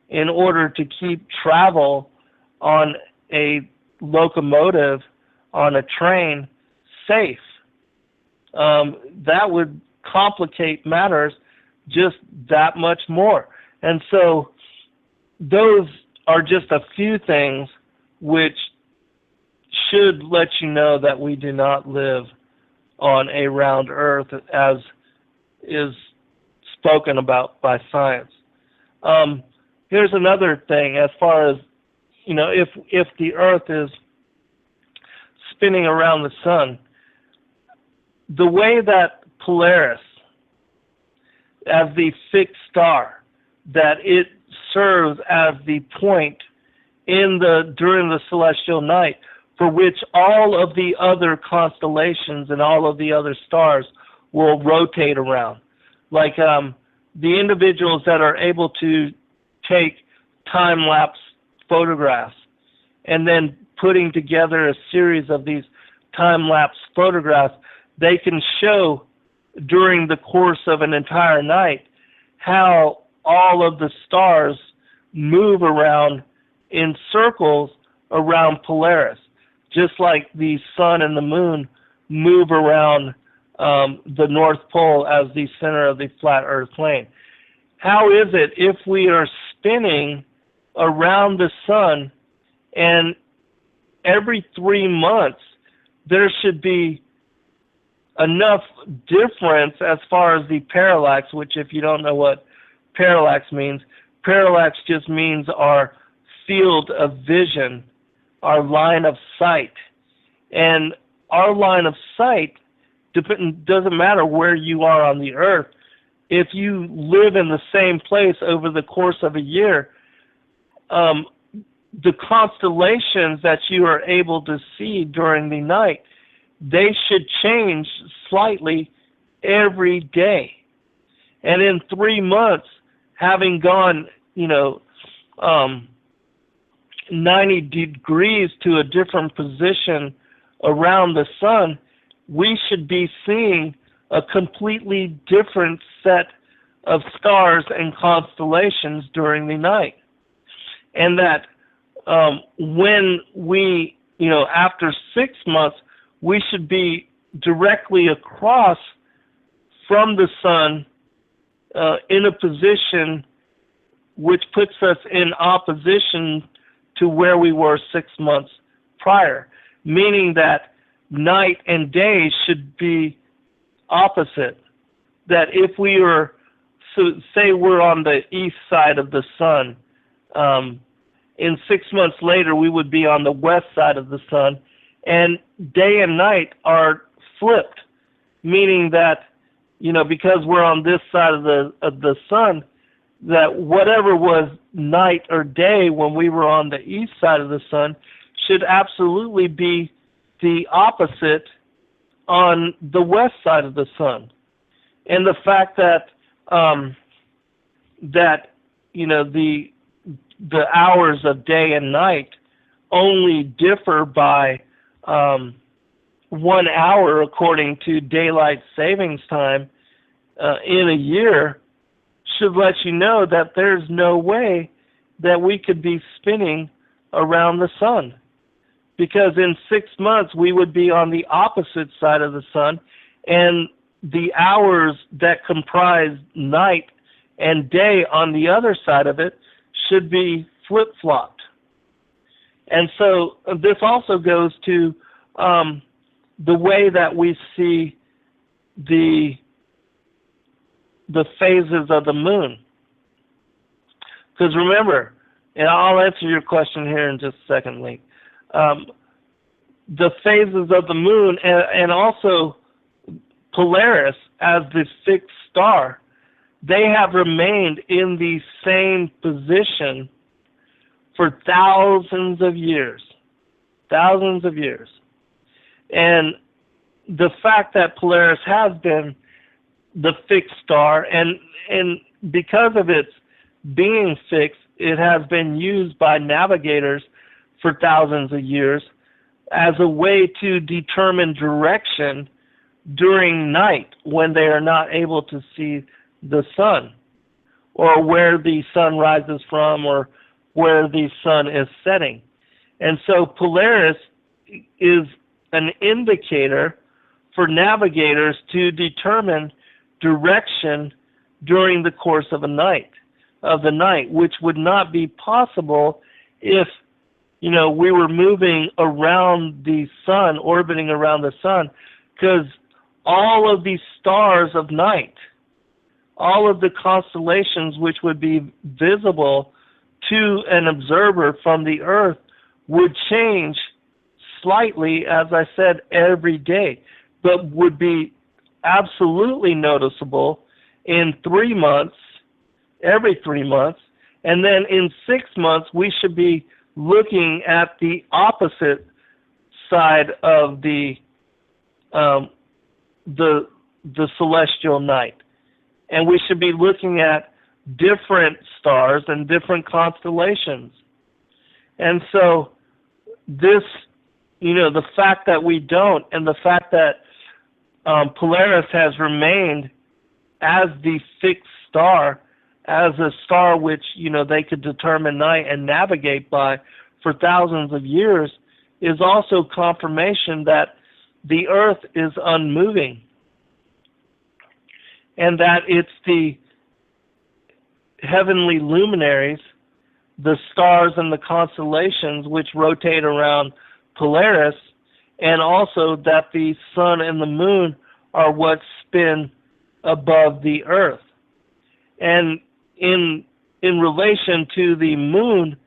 in order to keep travel on a locomotive, on a train, safe. That would complicate matters just that much more. And so those are just a few things which should let you know that we do not live on a round earth as is spoken about by science. Here's another thing as far as, if the earth is spinning around the sun, the way that Polaris, as the fixed star, that it serves as the point during the celestial night for which all of the other constellations and all of the other stars will rotate around. Like the individuals that are able to take time-lapse photographs and then putting together a series of these time-lapse photographs, they can show during the course of an entire night how all of the stars move around in circles around Polaris, just like the sun and the moon move around the North Pole as the center of the flat Earth plane. How is it if we are spinning around the sun and every 3 months there should be enough difference as far as the parallax, which if you don't know what parallax just means our field of vision, our line of sight. And our line of sight doesn't matter where you are on the earth. If you live in the same place over the course of a year, the constellations that you are able to see during the night, they should change slightly every day. And in 3 months, having gone, 90 degrees to a different position around the sun, we should be seeing a completely different set of stars and constellations during the night. And that when we, after 6 months, we should be directly across from the sun in a position which puts us in opposition to where we were 6 months prior, meaning that night and day should be opposite. That if we were, so say we're on the east side of the sun, in 6 months later, we would be on the west side of the sun, and day and night are flipped, meaning that, because we're on this side of the sun, that whatever was night or day when we were on the east side of the sun should absolutely be the opposite on the west side of the sun. And the fact that the hours of day and night only differ by 1 hour according to daylight savings time in a year should let you know that there's no way that we could be spinning around the sun, because in 6 months we would be on the opposite side of the sun, and the hours that comprise night and day on the other side of it should be flip-flopped. And so this also goes to the way that we see the phases of the moon. Because remember, and I'll answer your question here in just a second, Lee, the phases of the moon and also Polaris as the fixed star, they have remained in the same position for thousands of years. Thousands of years. And the fact that Polaris has been the fixed star, and because of its being fixed, it has been used by navigators for thousands of years as a way to determine direction during night when they are not able to see the sun, or where the sun rises from, or where the sun is setting. And so Polaris is an indicator for navigators to determine direction during the course of the night, which would not be possible if we were moving around the sun, orbiting around the sun, because all of these stars of night, all of the constellations which would be visible to an observer from the Earth would change slightly, as I said, every day, but would be absolutely noticeable in 3 months, every 3 months, and then in 6 months we should be looking at the opposite side of the celestial night, and we should be looking at different stars and different constellations. And so this, the fact that we don't, and the fact that Polaris has remained as the fixed star, as a star which, they could determine night and navigate by for thousands of years, is also confirmation that the Earth is unmoving, and that it's the heavenly luminaries, the stars and the constellations which rotate around Polaris, and also that the sun and the moon are what spin above the Earth. And in relation to the moon,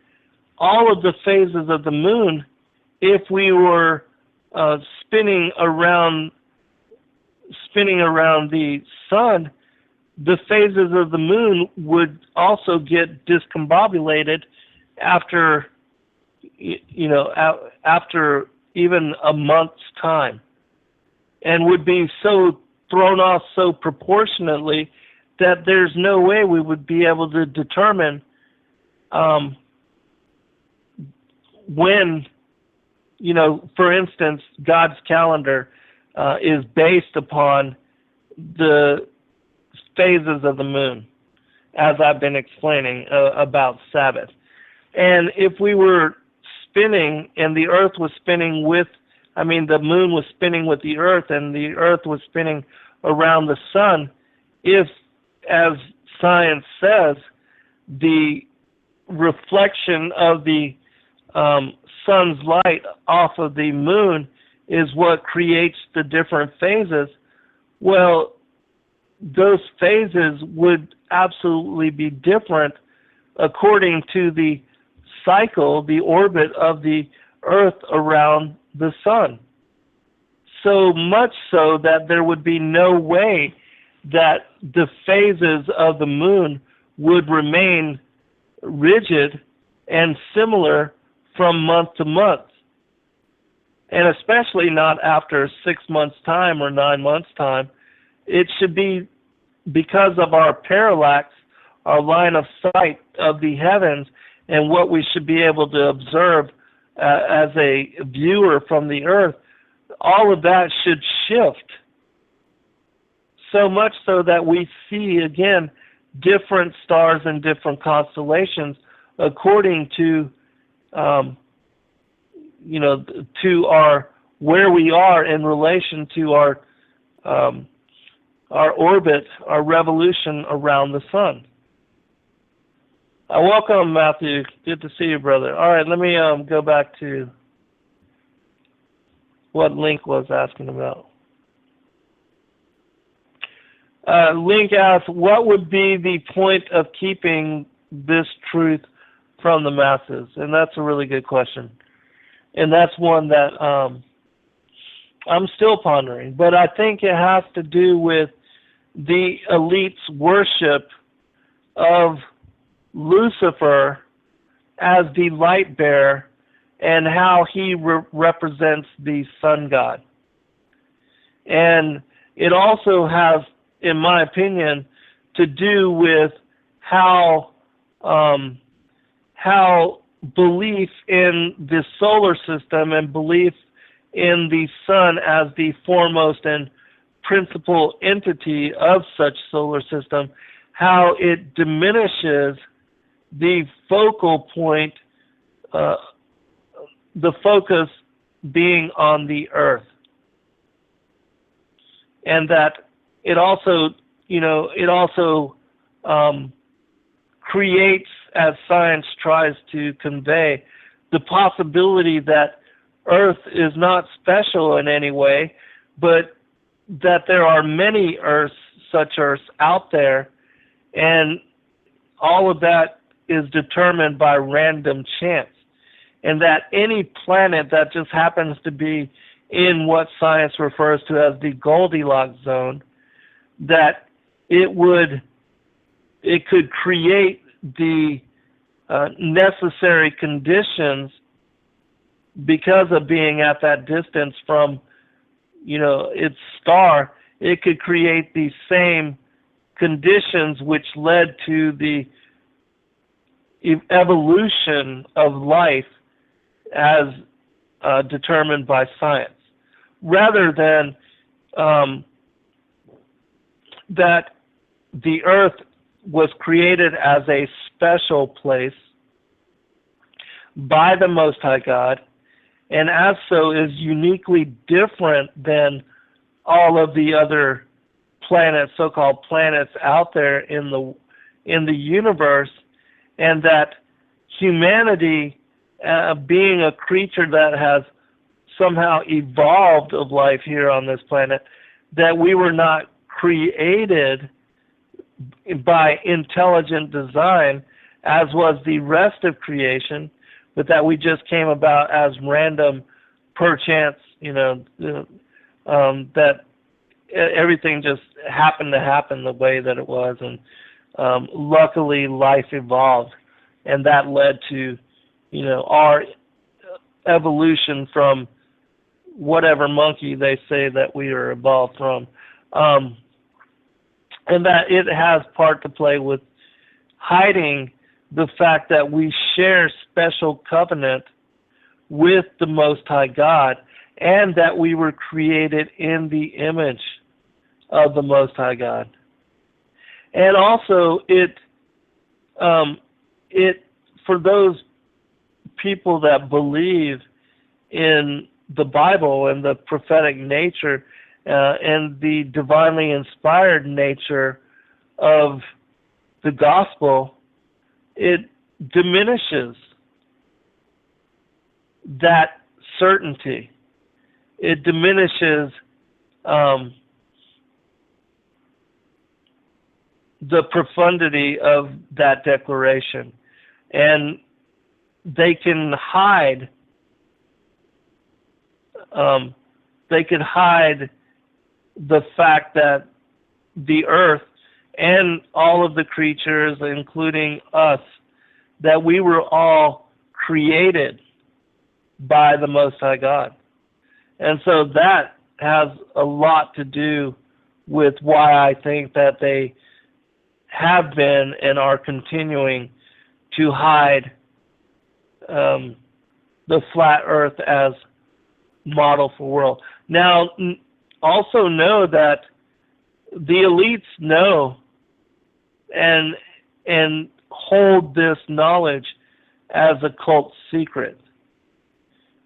all of the phases of the moon, if we were spinning around the sun, the phases of the moon would also get discombobulated after even a month's time, and would be so thrown off so proportionately that there's no way we would be able to determine when, for instance, God's calendar is based upon the phases of the moon, as I've been explaining about Sabbath. And if we were spinning and the Earth was spinning the moon was spinning with the Earth, and the Earth was spinning around the sun, if, as science says, the reflection of the sun's light off of the moon is what creates the different phases, well, those phases would absolutely be different according to the cycle, the orbit of the Earth around the sun. So much so that there would be no way that the phases of the moon would remain rigid and similar from month to month. And especially not after 6 months' time or 9 months' time. It should be because of our parallax, our line of sight of the heavens, and what we should be able to observe as a viewer from the Earth. All of that should shift, so much so that we see, again, different stars and different constellations according to, to our where we are in relation to our orbit, our revolution around the sun. Welcome, Matthew. Good to see you, brother. All right, let me go back to what Link was asking about. Link asked, what would be the point of keeping this truth from the masses? And that's a really good question. And that's one that I'm still pondering. But I think it has to do with the elite's worship of Lucifer as the light bearer and how he represents the sun god. And it also has, in my opinion, to do with how belief in the solar system and belief in the sun as the foremost and principal entity of such solar system, how it diminishes the focal point, the focus being on the Earth. And that it also, creates, as science tries to convey, the possibility that Earth is not special in any way, but that there are many Earths, such Earths out there, and all of that is determined by random chance. And that any planet that just happens to be in what science refers to as the Goldilocks zone, that it could create the necessary conditions because of being at that distance from, its star. It could create the same conditions which led to the evolution of life as determined by science, rather than that the Earth was created as a special place by the Most High God, and as so is uniquely different than all of the other planets, so-called planets out there in the universe, and that humanity, being a creature that has somehow evolved of life here on this planet, that we were not created by intelligent design as was the rest of creation, but that we just came about as random, perchance, that everything just happened to happen the way that it was, and luckily life evolved, and that led to, our evolution from whatever monkey they say that we are evolved from. And that it has part to play with hiding the fact that we share special covenant with the Most High God, and that we were created in the image of the Most High God. And also, it for those people that believe in the Bible and the prophetic nature and the divinely inspired nature of the gospel, it diminishes that certainty. It diminishes the profundity of that declaration. And they can hide. They could hide the fact that the earth and all of the creatures, including us, that we were all created by the Most High God. And so that has a lot to do with why I think that they have been and are continuing to hide the flat earth as model for world. Now, also know that the elites know and hold this knowledge as a cult secret.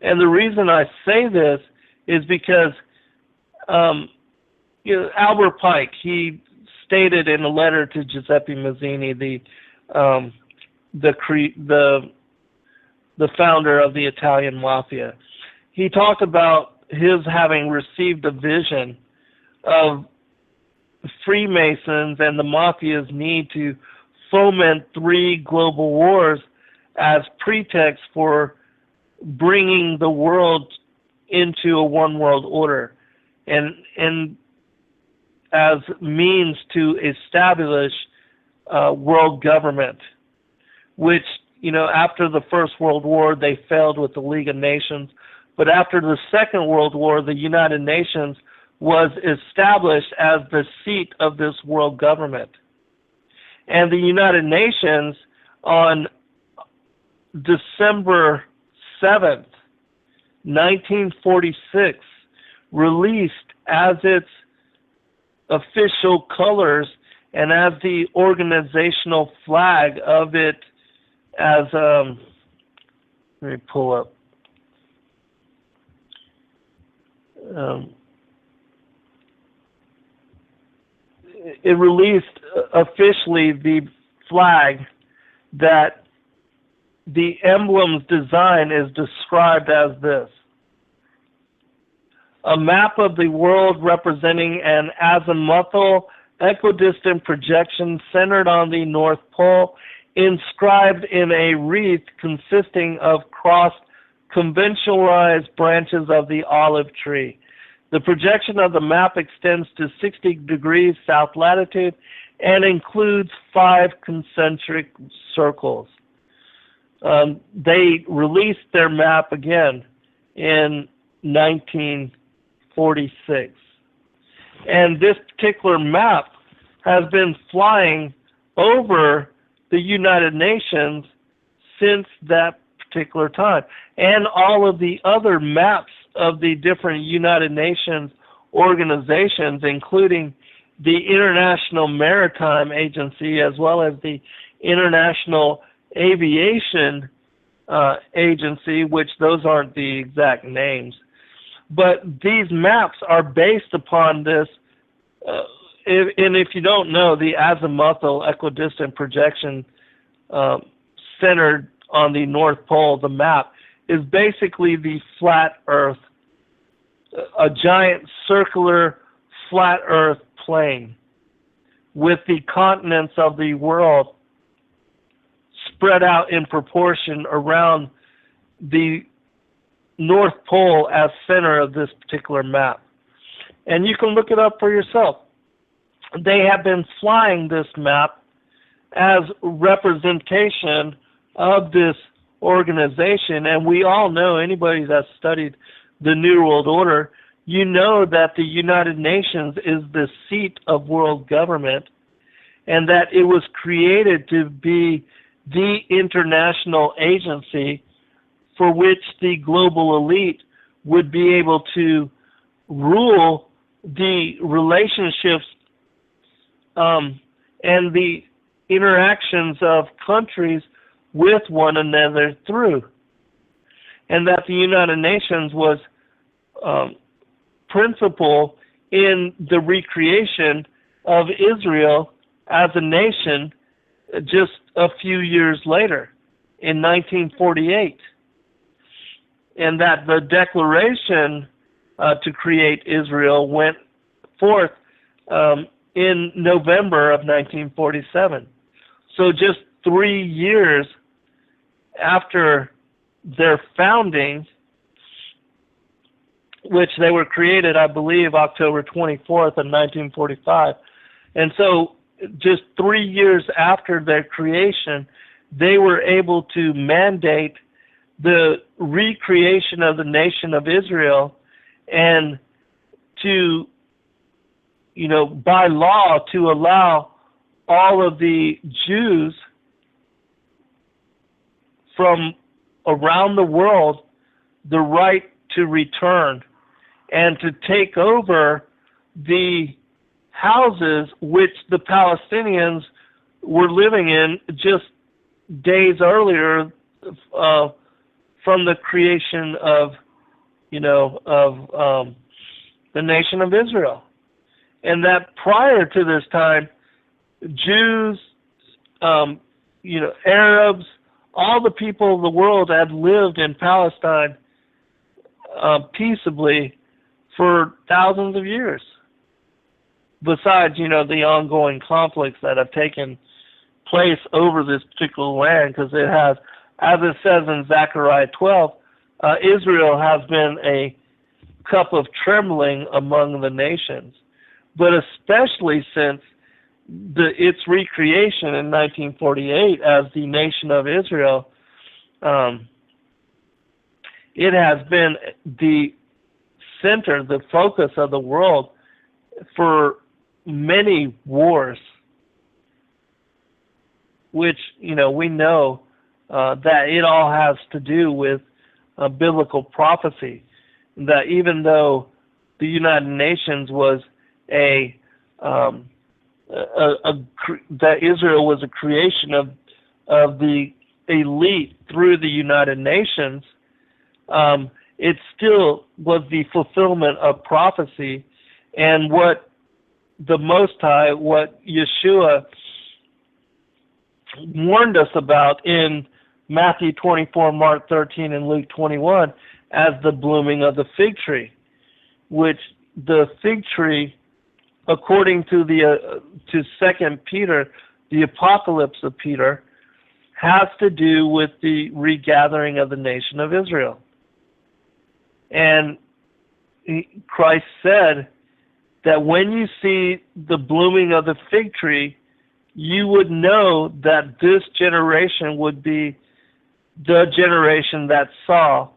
And the reason I say this is because Albert Pike, he stated in a letter to Giuseppe Mazzini, the founder of the Italian Mafia, he talked about his having received a vision of Freemasons and the Mafia's need to foment 3 global wars as pretext for bringing the world into a one world order and as means to establish world government, which, after the First World War, they failed with the League of Nations. But after the Second World War, the United Nations was established as the seat of this world government. And the United Nations, on December 7th, 1946, released as its official colors and as the organizational flag of it as, let me pull up. It released officially the flag that the emblem's design is described as this: a map of the world representing an azimuthal equidistant projection centered on the North Pole, inscribed in a wreath consisting of crossed conventionalized branches of the olive tree. The projection of the map extends to 60 degrees south latitude and includes 5 concentric circles. They released their map again in 1946. And this particular map has been flying over the United Nations since that particular time. And all of the other maps of the different United Nations organizations, including the International Maritime Agency, as well as the International Aviation Agency, which those aren't the exact names. But these maps are based upon this, and if you don't know, the azimuthal equidistant projection centered on the North Pole, the map, is basically the flat Earth, a giant circular flat Earth plane with the continents of the world spread out in proportion around the North Pole as center of this particular map. And you can look it up for yourself. They have been flying this map as representation of this organization, and we all know, anybody that's studied the New World Order, you know that the United Nations is the seat of world government, and that it was created to be the international agency for which the global elite would be able to rule the relationships and the interactions of countries with one another through. And that the United Nations was principal in the recreation of Israel as a nation just a few years later, in 1948. And that the declaration to create Israel went forth in November of 1947. So just 3 years after their founding, which they were created, I believe, October 24th of 1945. And so just 3 years after their creation, they were able to mandate the recreation of the nation of Israel, and to, by law, to allow all of the Jews from around the world the right to return and to take over the houses which the Palestinians were living in just days earlier from the creation of the nation of Israel. And that prior to this time, Jews, Arabs, all the people of the world had lived in Palestine peaceably for thousands of years. Besides, the ongoing conflicts that have taken place over this particular land, because it has, as it says in Zechariah 12, Israel has been a cup of trembling among the nations. But especially since its recreation in 1948 as the nation of Israel, it has been the center, the focus of the world for many wars, which, we know that it all has to do with biblical prophecy, that even though the United Nations was that Israel was a creation of the elite through the United Nations, it still was the fulfillment of prophecy, and what the Most High, what Yeshua warned us about in Matthew 24, Mark 13, and Luke 21 as the blooming of the fig tree, which the fig tree, according to to 2 Peter, the Apocalypse of Peter, has to do with the regathering of the nation of Israel. And Christ said that when you see the blooming of the fig tree, you would know that this generation would be the generation that saw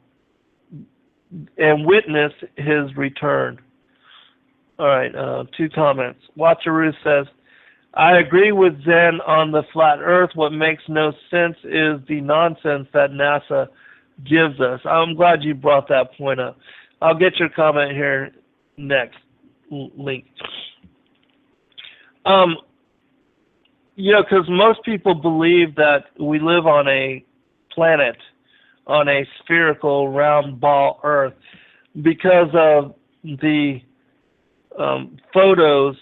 and witnessed his return. All right, 2 comments. Watcheroo says, I agree with Zen on the flat earth. What makes no sense is the nonsense that NASA gives us. I'm glad you brought that point up. I'll get your comment here next, Link. Because most people believe that we live on a planet, on a spherical round ball Earth, because of the photos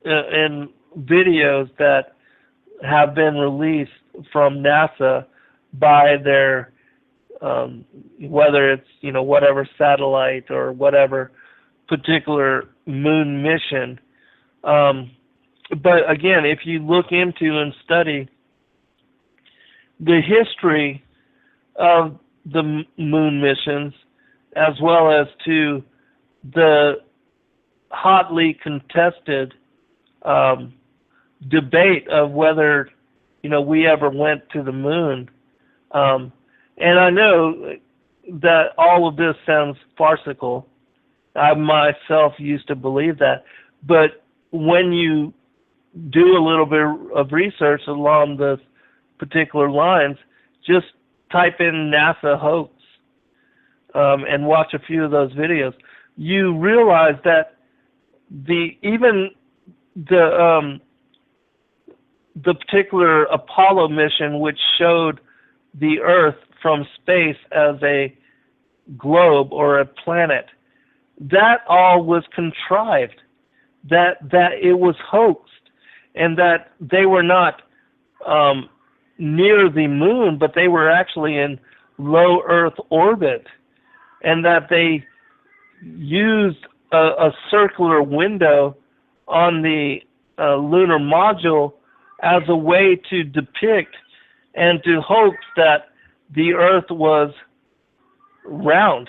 and videos that have been released from NASA by their whether it's whatever satellite or whatever particular moon mission. But again, if you look into and study the history of the moon missions, as well as to the hotly contested debate of whether we ever went to the moon, and I know that all of this sounds farcical. I myself used to believe that, but when you do a little bit of research along the particular lines, just type in NASA hoax and watch a few of those videos, you realize that even the particular Apollo mission, which showed the Earth from space as a globe or a planet, that all was contrived, that it was hoaxed, and that they were not near the moon, but they were actually in low Earth orbit, and that they used a circular window on the lunar module as a way to depict and to hope that the Earth was round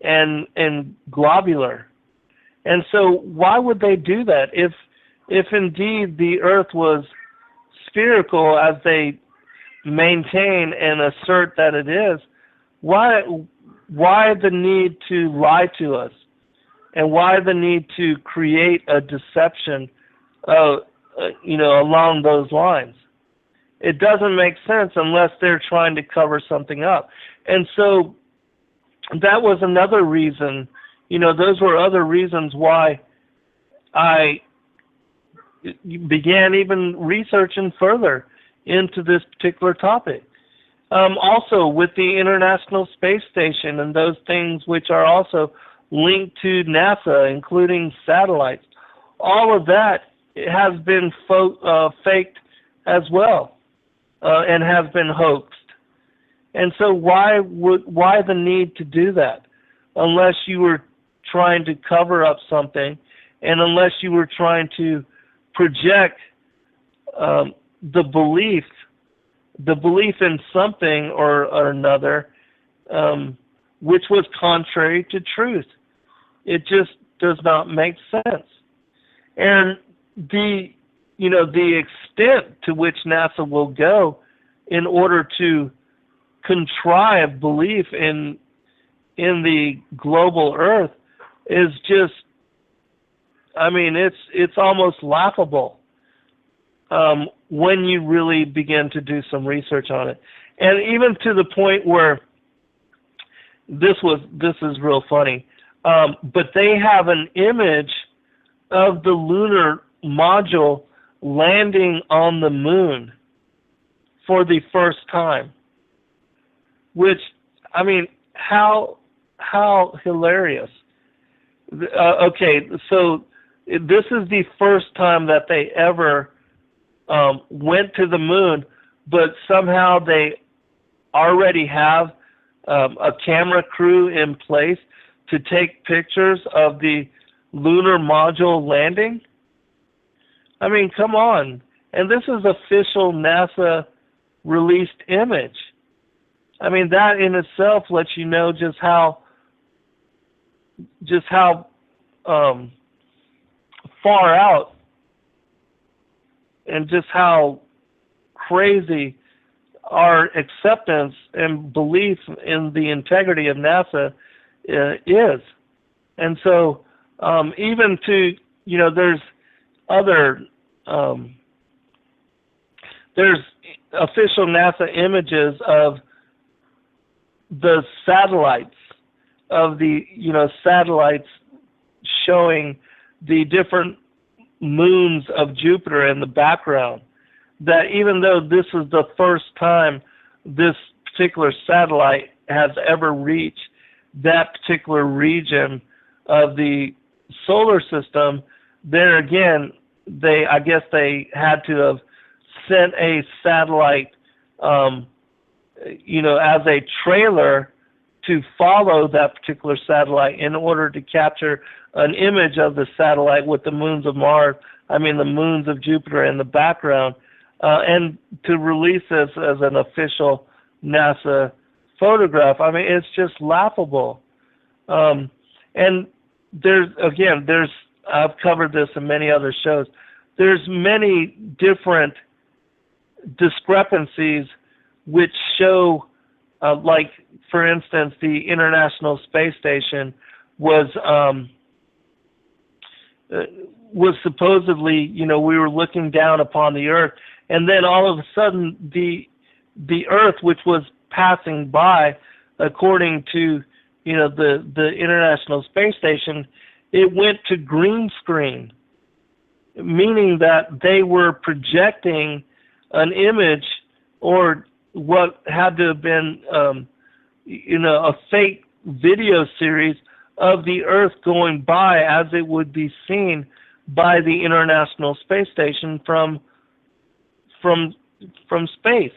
and globular. And so why would they do that? If indeed the Earth was spherical, as they maintain and assert that it is, why the need to lie to us? And why the need to create a deception, along those lines? It doesn't make sense unless they're trying to cover something up. And so that was another reason, those were other reasons why I began even researching further into this particular topic. Also, with the International Space Station and those things which are also linked to NASA, including satellites, all of that has been faked as well, and has been hoaxed. And so why the need to do that, unless you were trying to cover up something, and unless you were trying to project the belief in something or another, which was contrary to truth. It just does not make sense. And the extent to which NASA will go in order to contrive belief in the global Earth is just, it's almost laughable when you really begin to do some research on it. And even to the point where this is real funny, but they have an image of the lunar module landing on the moon for the first time, which, how hilarious. Okay, so this is the first time that they ever went to the moon, but somehow they already have a camera crew in place to take pictures of the lunar module landing. Come on. And this is official NASA released image. That in itself lets you know just how far out and just how crazy our acceptance and belief in the integrity of NASA is. And so even to, there's other, there's official NASA images of the satellites, satellites showing the different moons of Jupiter in the background, that even though this is the first time this particular satellite has ever reached that particular region of the solar system, there again, I guess they had to have sent a satellite, as a trailer to follow that particular satellite in order to capture an image of the satellite with the moons of Mars, the moons of Jupiter in the background, and to release this as an official NASA photograph. It's just laughable. And I've covered this in many other shows. There's many different discrepancies which show, like, for instance, the International Space Station was supposedly, we were looking down upon the Earth, and then all of a sudden the Earth, which was passing by, according to the International Space Station, it went to green screen, meaning that they were projecting an image, or what had to have been a fake video series of the Earth going by as it would be seen by the International Space Station from space.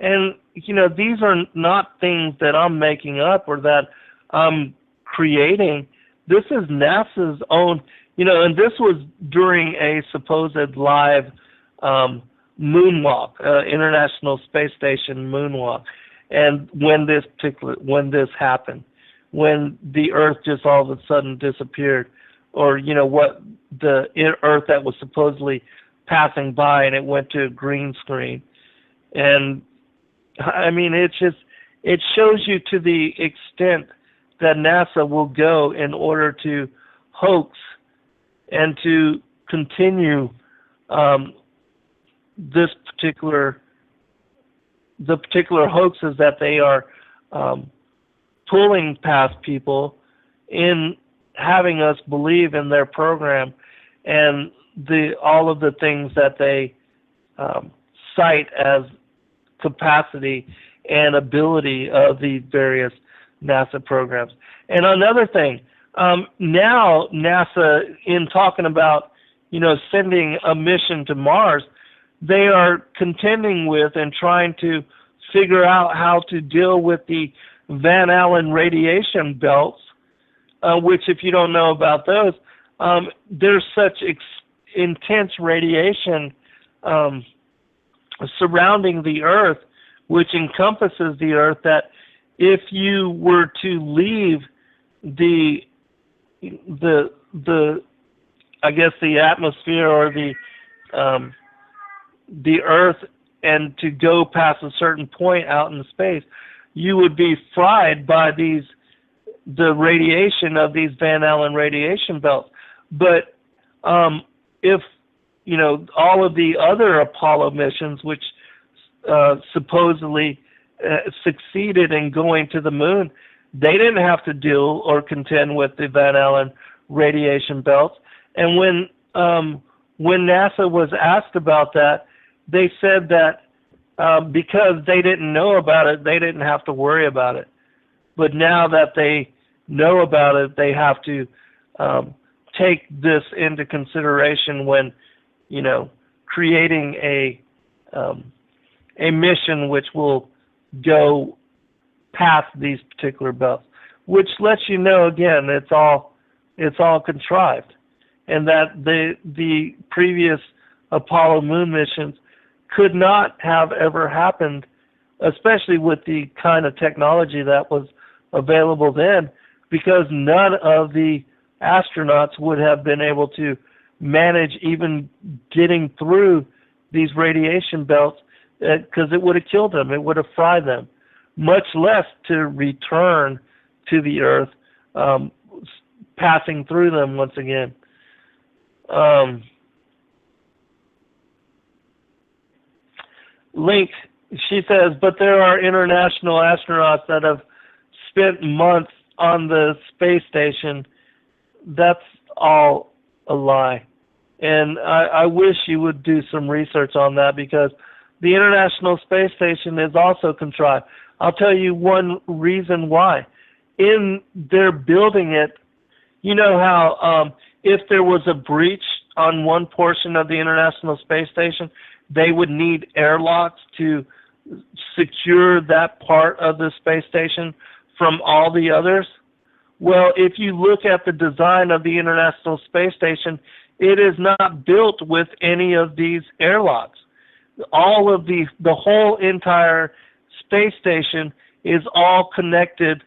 And these are not things that I'm making up or that I'm creating. This is NASA's own, and this was during a supposed live moonwalk, International Space Station moonwalk. and when this happened, when the Earth just all of a sudden disappeared, or what the Earth that was supposedly passing by and it went to a green screen. And I mean, it shows you to the extent that NASA will go in order to hoax and to continue the particular hoaxes that they are pulling past people in having us believe in their program and all of the things that they cite as capacity and ability of the various NASA programs. And another thing, now NASA, in talking about sending a mission to Mars, they are contending with and trying to figure out how to deal with the Van Allen radiation belts, which, if you don't know about those, there's such intense radiation surrounding the Earth, which encompasses the Earth, that if you were to leave the I guess the atmosphere or the Earth and to go past a certain point out in space, you would be fried by the radiation of these Van Allen radiation belts. But if all of the other Apollo missions, which supposedly succeeded in going to the moon, they didn't have to deal or contend with the Van Allen radiation belts. And when NASA was asked about that, they said that because they didn't know about it, they didn't have to worry about it. But now that they know about it, they have to take this into consideration when, creating a mission which will go past these particular belts, which lets you know again it's all contrived, and that the previous Apollo moon missions could not have ever happened, especially with the kind of technology that was available then, because none of the astronauts would have been able to manage even getting through these radiation belts, because it would have killed them, it would have fried them, much less to return to the Earth, passing through them once again. Link, she says, but there are international astronauts that have spent months on the space station. That's all a lie. And I wish you would do some research on that, because the International Space Station is also contrived. I'll tell you one reason why. In their building it, you know how if there was a breach on one portion of the International Space Station, they would need airlocks to secure that part of the space station from all the others? Well, if you look at the design of the International Space Station, it is not built with any of these airlocks. All of the whole entire space station is all connected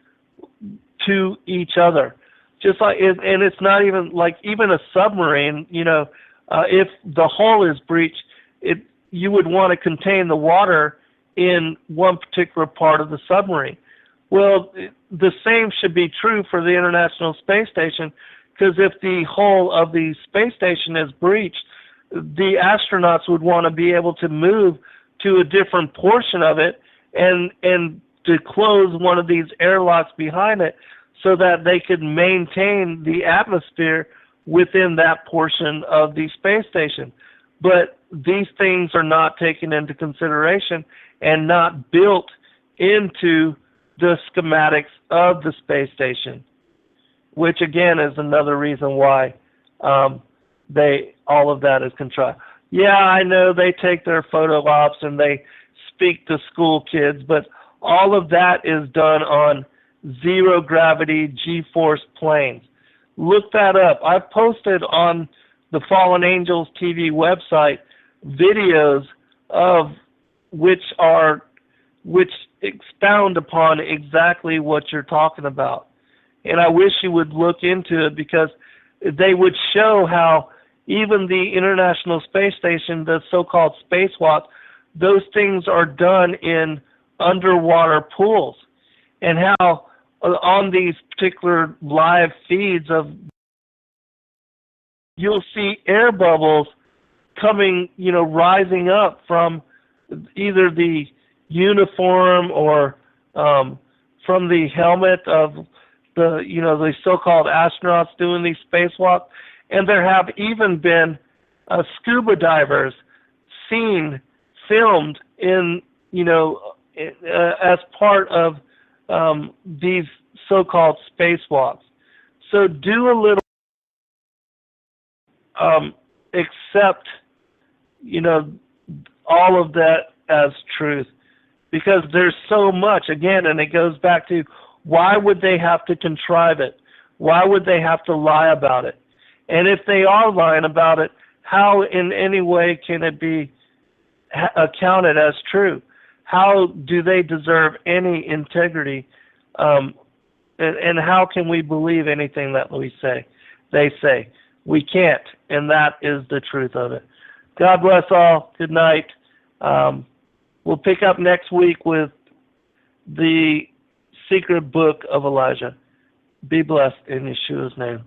to each other. Just like, and it's not even like even a submarine, if the hull is breached, you would want to contain the water in one particular part of the submarine. Well, the same should be true for the International Space Station, because if the hull of the space station is breached, the astronauts would want to be able to move to a different portion of it and to close one of these airlocks behind it so that they could maintain the atmosphere within that portion of the space station. But these things are not taken into consideration and not built into the schematics of the space station, which again is another reason why all of that is contrived. Yeah, I know they take their photo ops and they speak to school kids, but all of that is done on zero gravity G-force planes. Look that up. I've posted on the Fallen Angels TV website videos of which expound upon exactly what you're talking about. And I wish you would look into it, because they would show how even the International Space Station, the so-called spacewalk, those things are done in underwater pools, and how on these particular live feeds of, you'll see air bubbles coming, rising up from either the uniform or from the helmet of the so-called astronauts doing these spacewalks. And there have even been scuba divers seen, filmed in, as part of these so-called spacewalks. So do a little accept, all of that as truth, because there's so much, again, and it goes back to, why would they have to contrive it? Why would they have to lie about it? And if they are lying about it, how in any way can it be accounted as true? How do they deserve any integrity? And how can we believe anything that they say? We can't, and that is the truth of it. God bless all. Good night. We'll pick up next week with the secret book of Elijah. Be blessed in Yeshua's name.